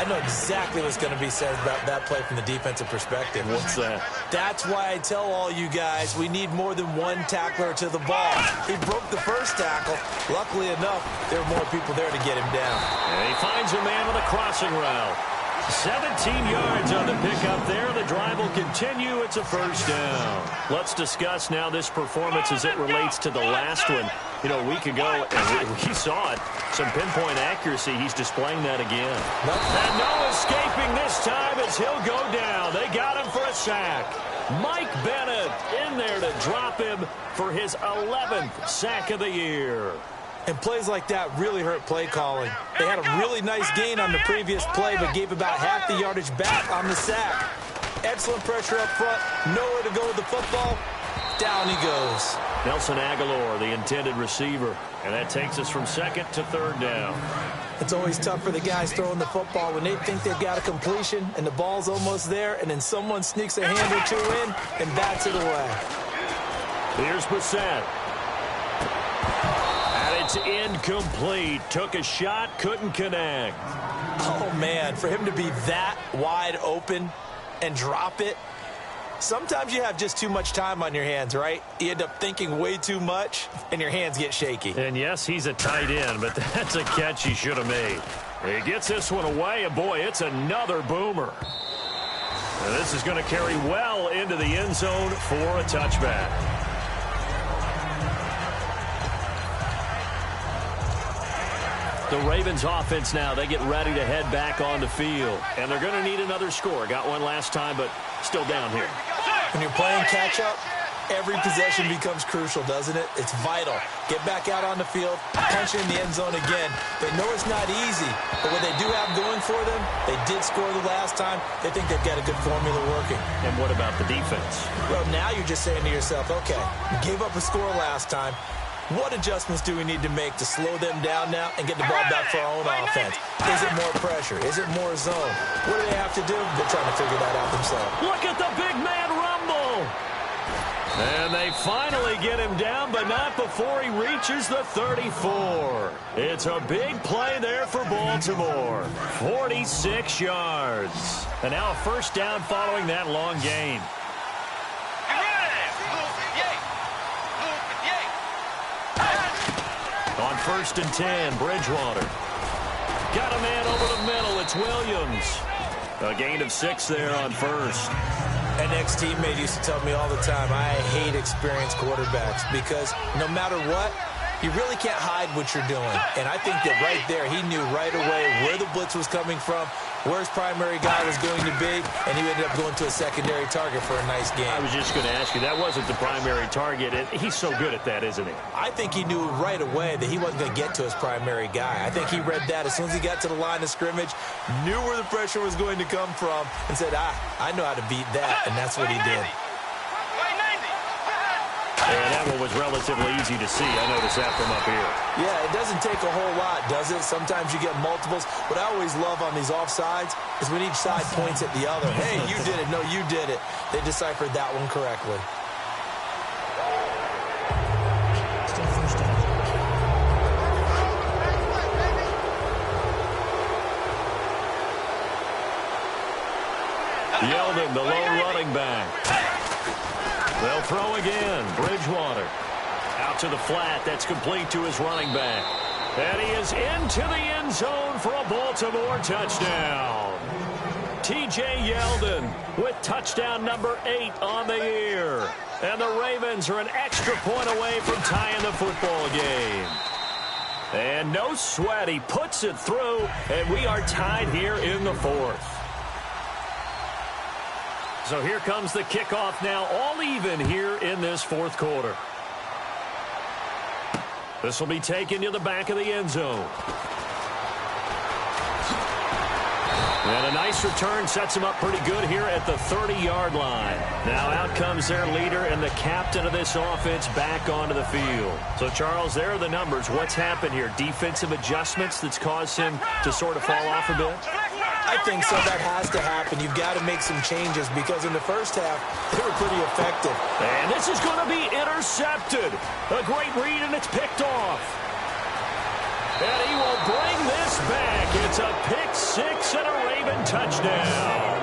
[SPEAKER 5] I know exactly what's going to be said about that play from the defensive perspective.
[SPEAKER 4] What's that? That's
[SPEAKER 5] why I tell all you guys we need more than one tackler to the ball. He broke the first tackle. Luckily enough, there were more people there to get him down.
[SPEAKER 4] And he finds a man on the crossing route. 17 yards on the pickup there. The drive will continue. It's a first down. Let's discuss now this performance as it relates to the last one. You know, a week ago, and we saw it. Some pinpoint accuracy. He's displaying that again. And no escaping this time as he'll go down. They got him for a sack. Mike Bennett in there to drop him for his 11th sack of the year.
[SPEAKER 5] And plays like that really hurt play calling. They had a really nice gain on the previous play, but gave about half the yardage back on the sack. Excellent pressure up front. Nowhere to go with the football. Down he goes.
[SPEAKER 4] Nelson Aguilar, the intended receiver. And that takes us from second to third down.
[SPEAKER 5] It's always tough for the guys throwing the football when they think they've got a completion and the ball's almost there, and then someone sneaks a hand or two in and bats it away.
[SPEAKER 4] Here's Brissett. It's incomplete. Took a shot, couldn't connect.
[SPEAKER 5] Oh, man, for him to be that wide open and drop it. Sometimes you have just too much time on your hands, right? You end up thinking way too much, and your hands get shaky.
[SPEAKER 4] And, yes, he's a tight end, but that's a catch he should have made. He gets this one away, and, boy, it's another boomer. And this is going to carry well into the end zone for a touchback. The Ravens offense now, they get ready to head back on the field. And they're going to need another score. Got one last time, but still down here.
[SPEAKER 5] When you're playing catch-up, every possession becomes crucial, doesn't it? It's vital. Get back out on the field, punch in the end zone again. They know it's not easy, but what they do have going for them, they did score the last time. They think they've got a good formula working.
[SPEAKER 4] And what about the defense?
[SPEAKER 5] Well, now you're just saying to yourself, okay, we gave up a score last time. What adjustments do we need to make to slow them down now and get the ball back for our own offense? Is it more pressure? Is it more zone? What do they have to do? They're trying to figure that out themselves.
[SPEAKER 4] Look at the big man rumble. And they finally get him down, but not before he reaches the 34. It's a big play there for Baltimore. 46 yards. And now a first down following that long gain. On 1st and 10, Bridgewater. Got a man over the middle. It's Williams. A gain of 6 there on first.
[SPEAKER 5] An ex-teammate used to tell me all the time, I hate experienced quarterbacks because no matter what, you really can't hide what you're doing. And I think that right there, he knew right away where the blitz was coming from, where his primary guy was going to be, and he ended up going to a secondary target for a nice game.
[SPEAKER 4] I was just going to ask you, that wasn't the primary target, and he's so good at that, isn't he?
[SPEAKER 5] I think he knew right away that he wasn't going to get to his primary guy. I think he read that as soon as he got to the line of scrimmage, knew where the pressure was going to come from, and said, I know how to beat that, and that's what he did.
[SPEAKER 4] And that one was relatively easy to see. I noticed that from up here.
[SPEAKER 5] Yeah, it doesn't take a whole lot, does it? Sometimes you get multiples. What I always love on these offsides is when each side points at the other. Hey, you did it. No, you did it. They deciphered that one correctly.
[SPEAKER 4] Yeldon, the lone running back. They'll throw again. Bridgewater out to the flat. That's complete to his running back. And he is into the end zone for a Baltimore touchdown. T.J. Yeldon with touchdown number 8 on the year. And the Ravens are an extra point away from tying the football game. And no sweat. He puts it through, and we are tied here in the fourth. So here comes the kickoff now, all even here in this fourth quarter. This will be taken to the back of the end zone. And a nice return sets him up pretty good here at the 30-yard line. Now out comes their leader and the captain of this offense back onto the field. So, Charles, there are the numbers. What's happened here? Defensive adjustments that's caused him to sort of fall off a bit?
[SPEAKER 5] I think so. That has to happen. You've got to make some changes because in the first half, they were pretty effective.
[SPEAKER 4] And this is going to be intercepted. A great read, and it's picked off. And he will bring this back. It's a pick six and a Raven touchdown.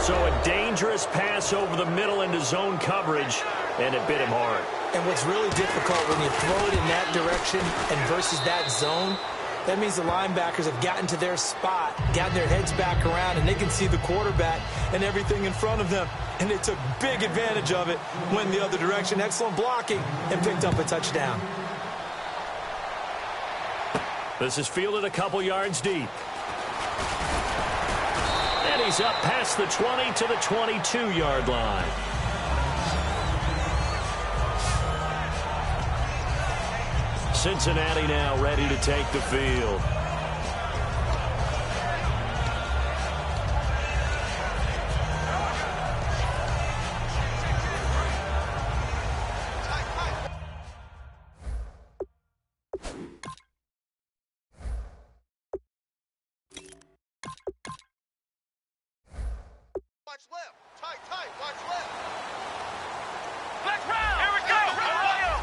[SPEAKER 4] So a dangerous pass over the middle into zone coverage, and it bit him hard.
[SPEAKER 5] And what's really difficult when you throw it in that direction and versus that zone, that means the linebackers have gotten to their spot, gotten their heads back around, and they can see the quarterback and everything in front of them. And they took big advantage of it, went the other direction. Excellent blocking, and picked up a touchdown.
[SPEAKER 4] This is fielded a couple yards deep. And he's up past the 20 to the 22-yard line. Cincinnati now ready to take the field.
[SPEAKER 6] Watch left. Tight. Watch left. Let's round. Here we go. Ohio.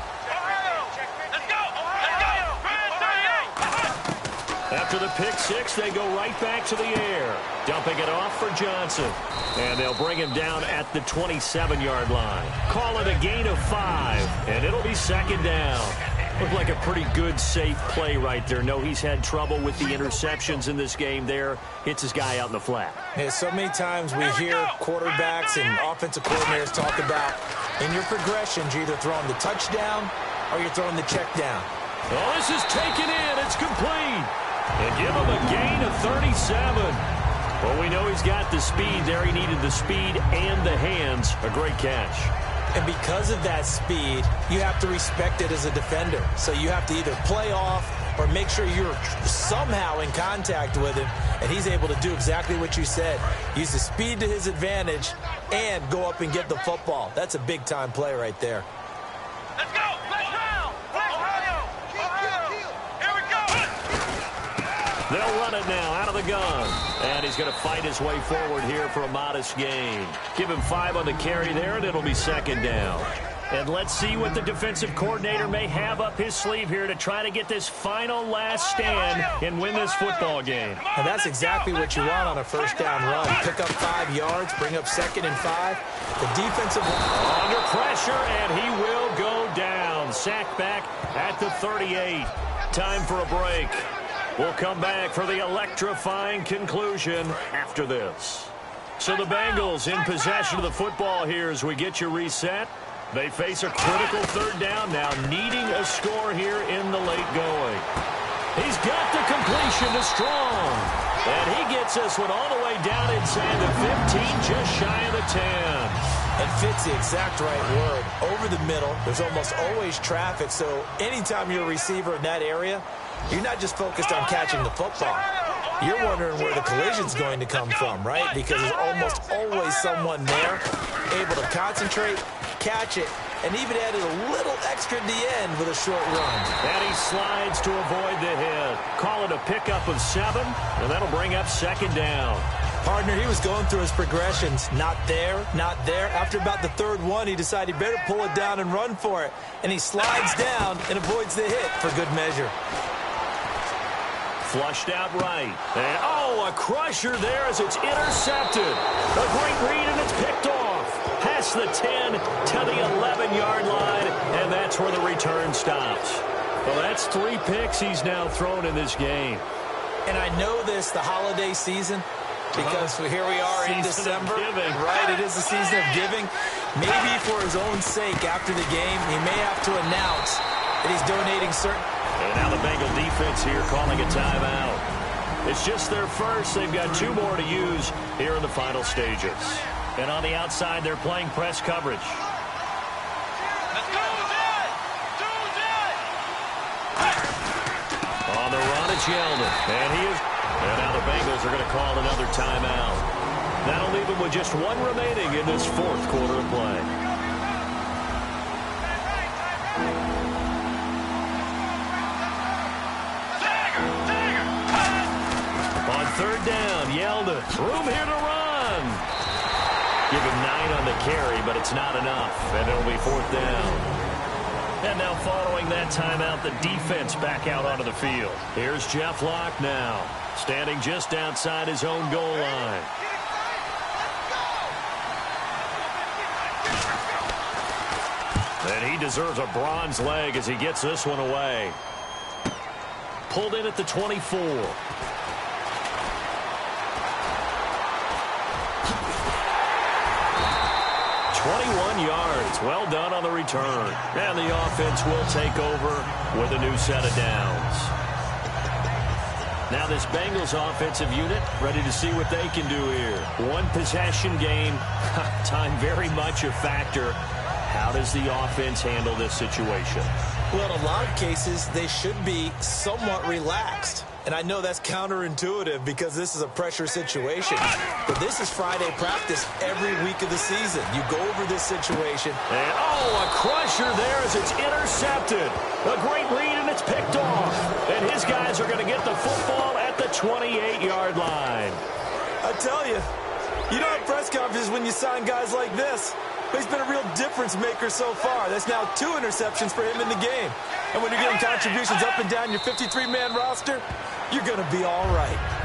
[SPEAKER 6] Let's go.
[SPEAKER 4] After the pick six, they go right back to the air. Dumping it off for Johnson. And they'll bring him down at the 27-yard line. Call it a gain of 5, and it'll be second down. Looked like a pretty good, safe play right there. No, he's had trouble with the interceptions in this game there. Hits his guy out in the flat.
[SPEAKER 5] Yeah, so many times we hear quarterbacks and offensive coordinators talk about in your progressions, you're either throwing the touchdown or you're throwing the check down.
[SPEAKER 4] Oh, this is taken in. It's complete. And give him a gain of 37. Well, we know he's got the speed there. He needed the speed and the hands. A great catch.
[SPEAKER 5] And because of that speed, you have to respect it as a defender. So you have to either play off or make sure you're somehow in contact with him. And he's able to do exactly what you said. Use the speed to his advantage and go up and get the football. That's a big-time play right there.
[SPEAKER 6] Let's go. Let's round. Ohio. Here we go.
[SPEAKER 4] They'll run it now out of the gun. And he's going to fight his way forward here for a modest gain. Give him 5 on the carry there, and it'll be second down. And let's see what the defensive coordinator may have up his sleeve here to try to get this final last stand and win this football game.
[SPEAKER 5] And that's exactly what you want on a first down run. Pick up 5 yards, bring up 2nd and 5. The defensive
[SPEAKER 4] under pressure, and he will go down. Sacked back at the 38. Time for a break. We'll come back for the electrifying conclusion after this. So the Bengals in possession of the football here as we get you reset. They face a critical third down now, needing a score here in the late going. He's got the completion to Strong. And he gets this one all the way down inside the 15, just shy of the 10.
[SPEAKER 5] And fits the exact right word. Over the middle, there's almost always traffic, so anytime you're a receiver in that area, you're not just focused on catching the football. You're wondering where the collision's going to come from, right? Because there's almost always someone there able to concentrate, catch it, and even added a little extra at the end with a short run.
[SPEAKER 4] And he slides to avoid the hit. Call it a pickup of 7, and that'll bring up second down.
[SPEAKER 5] Partner, he was going through his progressions. Not there, not there. After about the 3rd one, he decided he better pull it down and run for it. And he slides down and avoids the hit for good measure.
[SPEAKER 4] Flushed out right. And, oh, a crusher there as it's intercepted. A great read, and it's picked off. Past the 10 to the 11-yard line, and that's where the return stops. Well, that's 3 picks he's now thrown in this game.
[SPEAKER 5] And I know this, the holiday season, because here we are in December. Right, it is the season of giving. Maybe for his own sake after the game, he may have to announce that he's donating certain...
[SPEAKER 4] And now the Bengal defense here calling a timeout. It's just their first. They've got 2 more to use here in the final stages. And on the outside, they're playing press coverage. On the run, it's Yeldon. And now the Bengals are going to call another timeout. That'll leave them with just one remaining in this fourth quarter of play. On third down, Yeldon. Room here to run. Give him 9 on the carry, but it's not enough. And it'll be fourth down. And now following that timeout, the defense back out onto the field. Here's Jeff Locke now, standing just outside his own goal line. And he deserves a bronze leg as he gets this one away. Pulled in at the 24. 21 yards. Well done on the return. And the offense will take over with a new set of downs. Now this Bengals offensive unit ready to see what they can do here. One possession game. Time very much a factor. How does the offense handle this situation?
[SPEAKER 5] Well, in a lot of cases, they should be somewhat relaxed. And I know that's counterintuitive because this is a pressure situation. But this is Friday practice every week of the season. You go over this situation.
[SPEAKER 4] And, a crusher there as it's intercepted. A great read, and it's picked off. And his guys are going to get the football at the 28-yard line.
[SPEAKER 5] I tell you, you don't have press conferences when you sign guys like this. But he's been a real difference maker so far. That's now 2 interceptions for him in the game. And when you're getting contributions up and down your 53-man roster, you're going to be all right.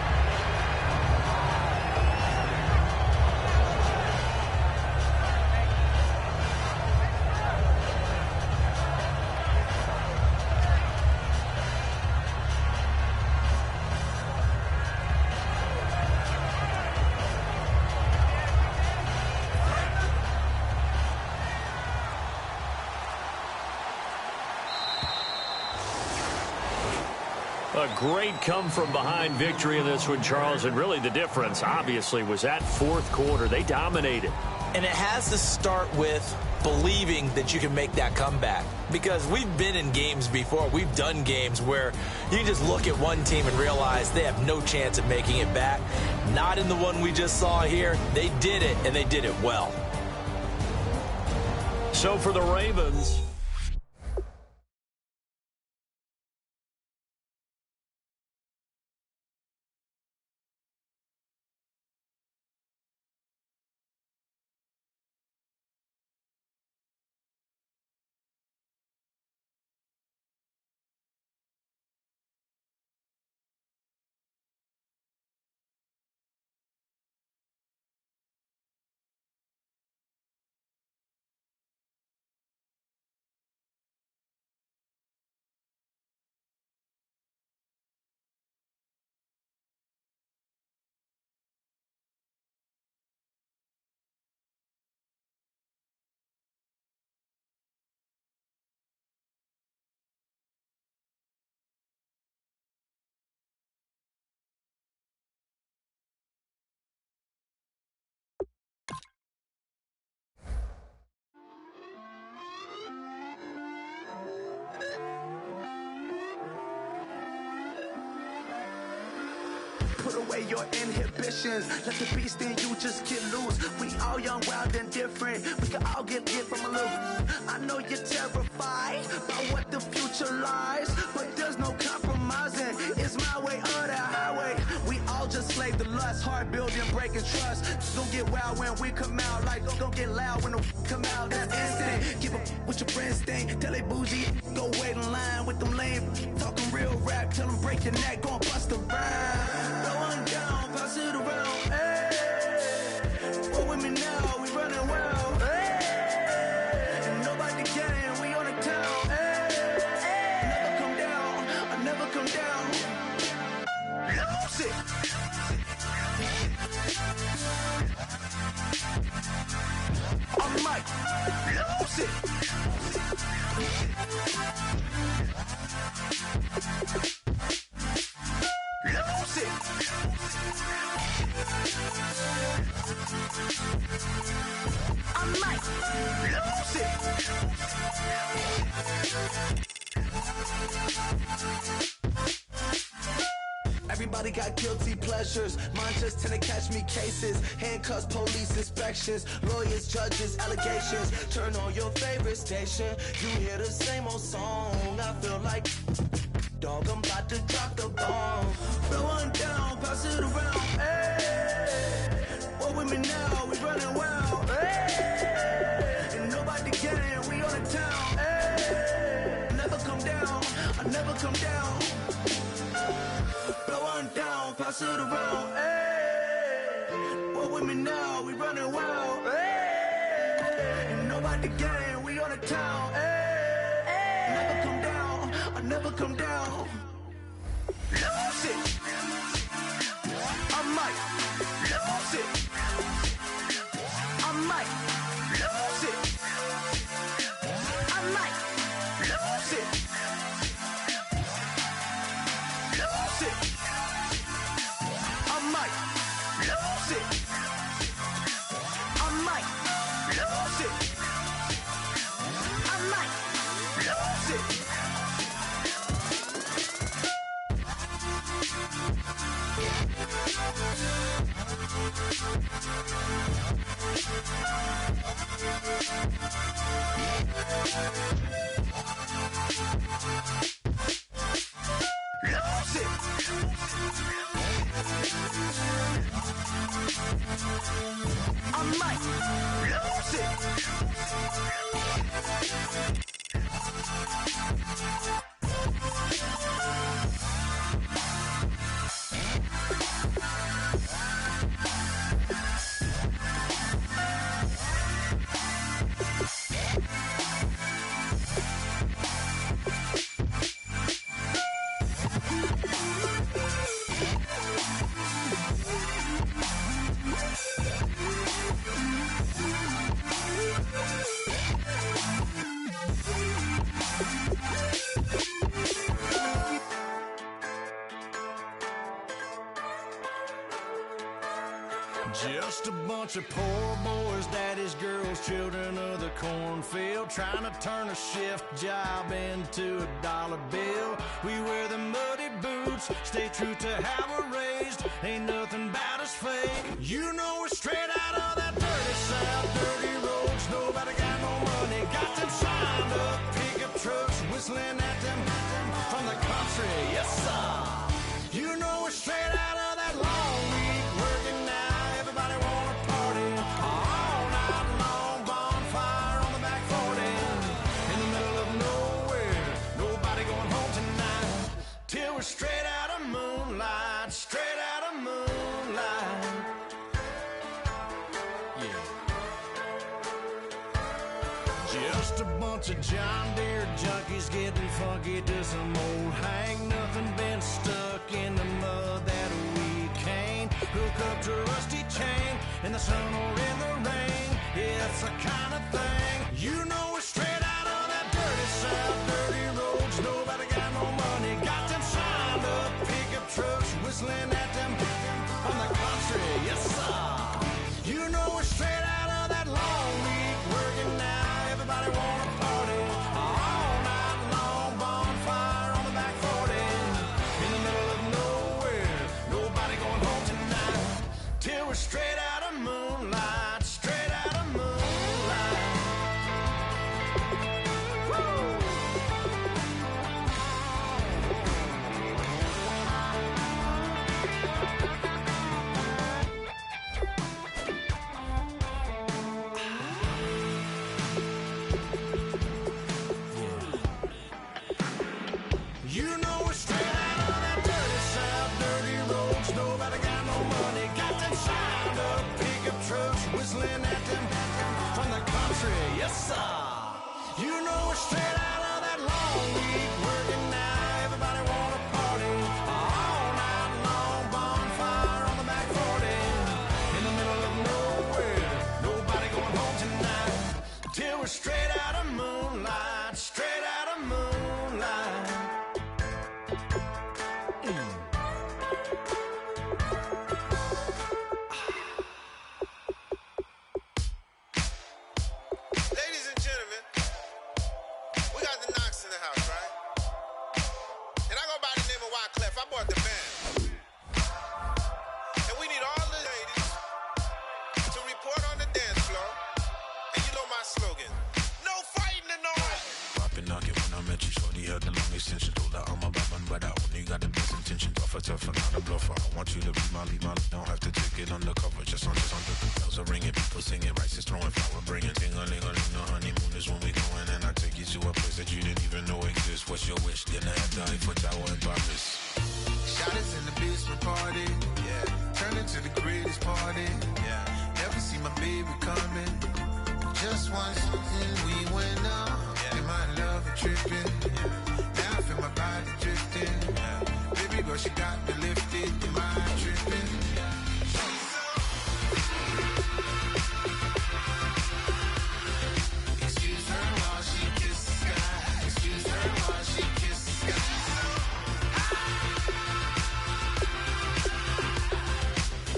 [SPEAKER 4] A great come-from-behind victory in this one, Charles, and really the difference, obviously, was that fourth quarter. They dominated.
[SPEAKER 5] And it has to start with believing that you can make that comeback. Because we've been in games before. We've done games where you just look at one team and realize they have no chance of making it back. Not in the one we just saw here. They did it, and they did it well.
[SPEAKER 4] So for the Ravens...
[SPEAKER 7] Put away your inhibitions. Let the beast in you just get loose. We all young, wild, and different. We can all get lit from a little. I know you're terrified by what the future lies, but there's no compromising. It's my way or the highway. We all just slave the lust, hard building, breaking trust. Don't get wild when we come out, like don't get loud when the come out. That's instant. Keep up with your friends thing. Tell they bougie, go wait in line with them lame. Talking real rap, tell them break your neck, go and bust a rhyme. Going down, pass it around, hey. Roll with me now, we running wild, hey. And nobody can, we on the town, hey. Never come down, I never come down. Lose it. On the mic, lose it. Lose Everybody got guilty pleasures. Mine just tend to catch me cases. Handcuffs, police inspections, lawyers, judges, allegations. Turn on your favorite station. You hear the same old song. I feel like, dog, I'm about to drop the bomb. Blow one down, pass it around. Hey, what with me now? We running wild. Hey, and nobody getting. We on the town. Hey, never come down. I never come down. Blow one down, pass it around. Hey, what with me now? We running wild. Hey, and nobody getting. We on the town. Hey, never come down. I never come down. Lose it. I might lose it. I might lose it. I might lose it. Lose it. I might lose it. I might lose it. I might lose it.
[SPEAKER 8] Just a bunch of poor boys, daddies, girls, children of the cornfield, trying to turn a shift job into a dollar bill. We wear the muddy boots, stay true to how we're raised. Ain't nothing about us fake. You know we're straight out of that dirty south, dirty roads. Nobody got no money, got them signed up pickup trucks, whistling at them from the country. Yes, sir. You know we're straight out of that long week working now. Everybody wanna party all night long, bonfire on the back 40, in the middle of nowhere, nobody going home tonight, till we're straight out of moonlight, straight out of moonlight. Yeah. Just a bunch of John Deere junkies getting funky to some old hang, nothing been stuck in the mud that we can't hook up to a rusty chain in the sun or in the rain. Yeah, it's the kind of thing. You know we're straight out of that dirty south, dirty roads. Nobody got no money, got them signed up pickup trucks, whistling at them from the country. Yes, sir. You know we're straight out of that long week working now. Everybody wanna party all night long, bonfire on the back 40, in the middle of nowhere, nobody going home tonight, till we're straight out of moonlight, straight out of moonlight. Woo! You know we're straight out of that dirty south, dirty roads. Nobody got no money, got them signed up pickup trucks, whistling at them from the country. Yes, sir. You know we're straight out of that long week working now. Everybody wanna party all night long, bonfire on the back 40, in the middle of nowhere, nobody going home tonight, till we're straight out of moonlight, straight out of moonlight.
[SPEAKER 6] Ladies and gentlemen, we got the Knox in the house, right? And I go by the name of Wyclef. I bought the band.
[SPEAKER 9] got the best intentions. Offer tough and not a bluffer. I want you to be my lead, don't have to take it undercover. Just under the bells are ringing, people singing, rice is throwing, flower bringing. Ting-a-ling-a-ling, the honeymoon is when we going, and I take you to a place that you didn't even know exists. What's your wish? Dinner at the Eiffel Tower in Paris.
[SPEAKER 10] Shot us in the basement party, yeah. Turn into the greatest party, yeah. Never see my baby coming. Just once, and we went up. Yeah. In my love and tripping, yeah. Now I feel my body drifting, yeah. Baby girl, she got me lifted. In my tripping, yeah. Excuse her while she kisses the sky. Excuse her while she kisses the sky.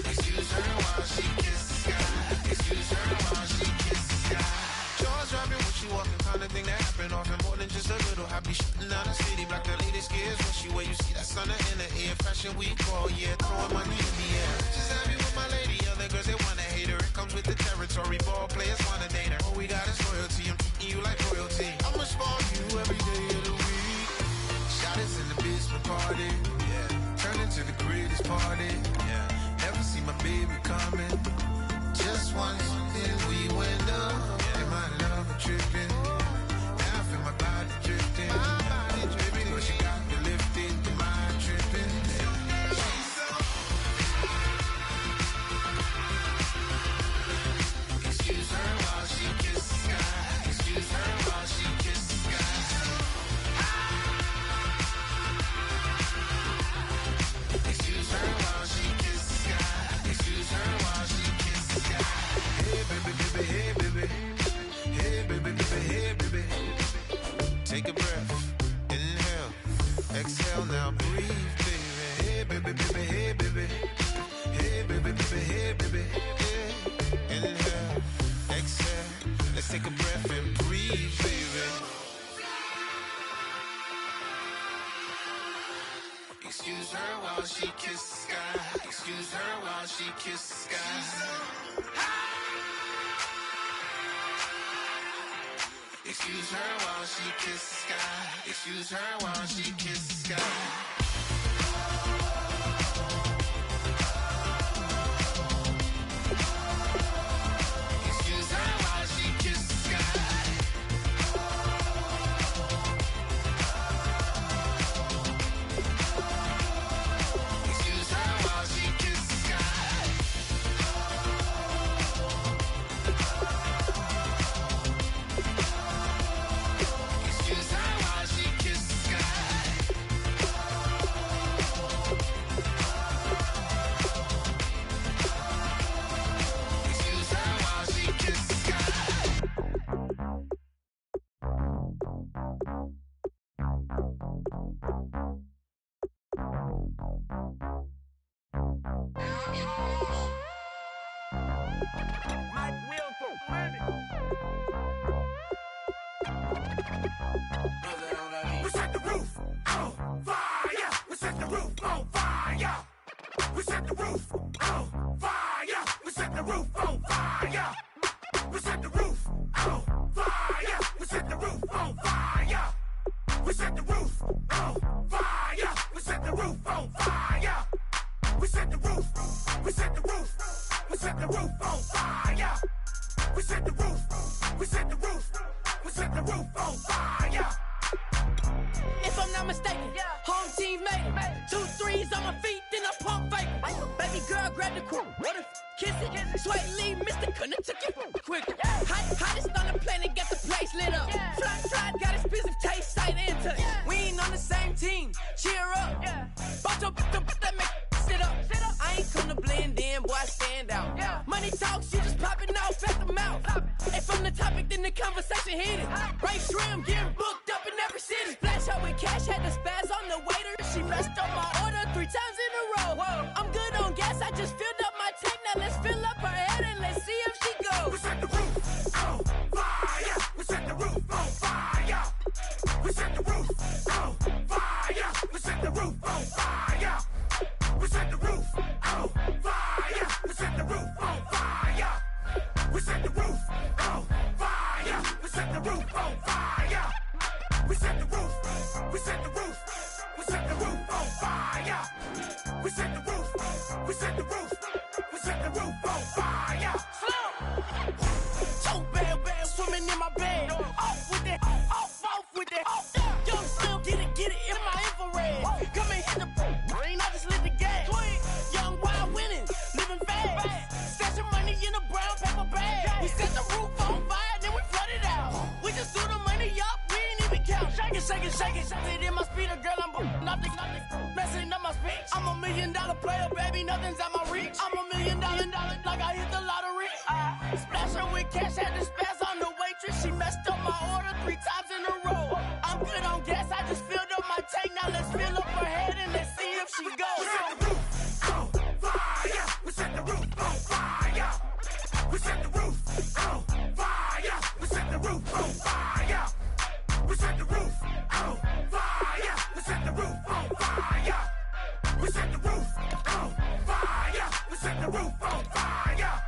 [SPEAKER 10] Excuse her while she kisses the sky. Excuse her while she kisses the sky. Jaws dropping when she walking, kind of thing that happen often. More than just a little. I be shutting down the city, black the latest gears. When she wear, you see that sun in the air. Fashion week, oh yeah, throwing money in the air. Just happy with my lady. Other girls they wanna hate her. It comes with the territory. Ball players wanna date her. All we got is loyalty. I'm treating you like royalty. I'ma spoil you every day of the week. Shot us in the basement party, yeah. Turn into the greatest party, yeah. Never see my baby coming. Just once, then we went up. Yeah. In my love and tripping. Now I feel my body drifting. My body dripping. But she got me lifted. In my tripping. Excuse her while she kisses the sky. Excuse her while she kisses the sky. Excuse her while she kisses the sky. Excuse her while she kisses the sky. Hey baby, baby, hey baby. Hey baby, baby, hey baby. Take a breath, inhale, exhale, now breathe, baby. Hey baby, baby, hey baby. Hey baby, baby, hey baby. Hey, inhale, exhale. Let's take a breath and breathe, baby. Excuse her while she kisses the sky. Excuse her while she kisses the sky. Excuse her while she kisses the sky. Excuse her while she kisses the sky. Excuse her while she kisses the sky. Excuse her while she kisses the sky. Excuse her while she kisses the sky. Excuse her while she kisses the sky.
[SPEAKER 7] We set the roof on fire. We set the roof on fire. We set the roof on fire. We set the roof on fire. We set the roof on fire. We set the roof on fire. We set the roof on fire. We set the roof on fire. We set the roof. We set the roof. We set the roof on fire. We set the roof. We set the roof. We set the roof on fire.
[SPEAKER 11] If I'm not mistaken, home team made it. 2 threes on my feet, then I pump fake. Baby girl, grab the quick. What if kiss it? Sweat leave, Mr. Couldn't took it quick. Hottest on the planet, got the place lit up. Fly, got expensive taste, sight into. We ain't on the same team. Cheer up. Both up, that make sit up. I ain't come to blend in, boy, I stand out. Money talks, you just popping off at the mouth. If I'm the topic, then the conversation heated. Right shrimp, getting booked up in every city. Flash out with cash, had the spaz on the waiter. She messed up my order 3 times in a row. I'm good on gas, I just filled up my tank. Now let's fill up her head and let's see if she goes.
[SPEAKER 7] We set the roof on fire. We set the roof on fire. We set the roof on fire. We set the roof on fire. We set the roof on fire. We set the roof on fire. We set the roof on fire. We set the roof on fire. We set the roof. We set the roof. We set the roof on fire.
[SPEAKER 10] fire. We set the roof. We set the roof. We set the roof on fire.
[SPEAKER 11] So bad, swimming in my bed. Off with that, off with that. Young Slim, get it in my infrared. Come and hit the brain, I just lit the gas. Young wild winning, living fast. Stashing money in a brown paper bag. We set the roof on fire, then we flood it out. We just threw the money up, we ain't even count. Shake it, shake it, shake it. It in my speeder, girl, I'm nothing, messing up my speech. I'm $1 million player, baby, nothing's at my reach. I'm $1 million, like I hit the lottery. Splash her with cash, had to spaz on the waitress. She messed up my order 3 times in a row. I'm good on gas, I just filled up my tank. Now let's fill up her head and let's see if she goes.
[SPEAKER 10] We set the roof on fire. We set the roof on fire. We set the roof on fire. We set the roof on fire. We set the roof on fire. We set the roof on fire. We set the roof on fire.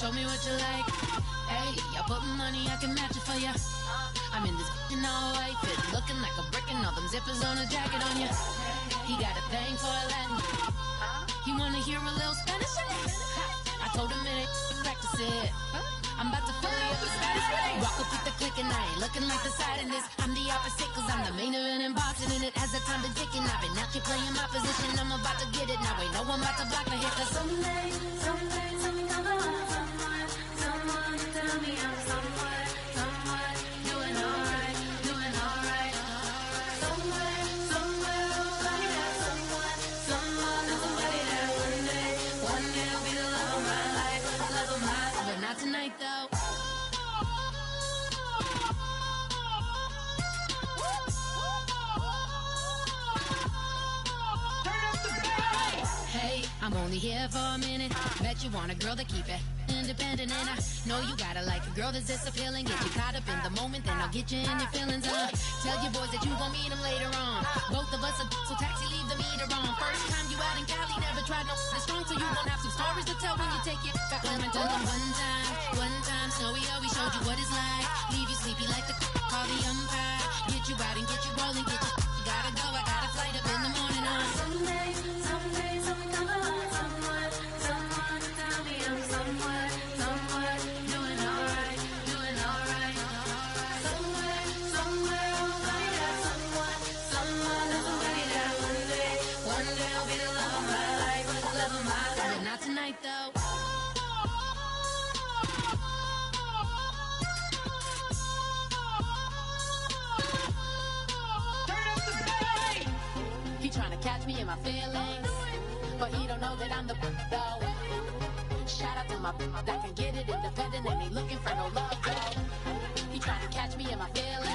[SPEAKER 11] show me what you like. Hey, I put money, I can match it for ya. I'm in this in all white fit, looking like a brick and all them zippers on a jacket on ya. He got a thing for a Latin. He wanna hear a little Spanish in it. I told him it ain't practice it. I'm about to fill you up with Spanish. Walk up with the click and I ain't looking like the side in this. I'm the opposite cause I'm the main event and boxing in it. As the time been ticking, I've been out here playing my position. I'm about to get it now. Ain't no one about to block my hit. Cause someday, something come along. Someone tell me I'm someone doing alright. Somewhere, somebody that somebody that one day will be the love of my life, but not tonight though. Hey, I'm only here for a minute. Bet you want a girl to keep it independent, and I know you gotta like a girl that's this appealing. Get you caught up in the moment, then I'll get you in your feelings. Tell your boys that you gon' meet them later on. Both of us are so taxi, leave the meter on. First time you out in Cali, never tried no strong, so you gon' have some stories to tell when you take it back home and tell them one time, Snowy always showed you what it's like. Leave you sleepy like the call the umpire. Get you out and get you rolling, get you gotta go. I got a flight up in the morning on someday, something come along. Someone tell me I'm someone doing alright. Somewhere, somebody that somebody that one day will be the love of my life, but not tonight though. He tryna catch me in my feelings, but he don't know that I'm the though. Shout out to my that can get it independent and ain't looking for no love though. He tryna catch me in my feelings.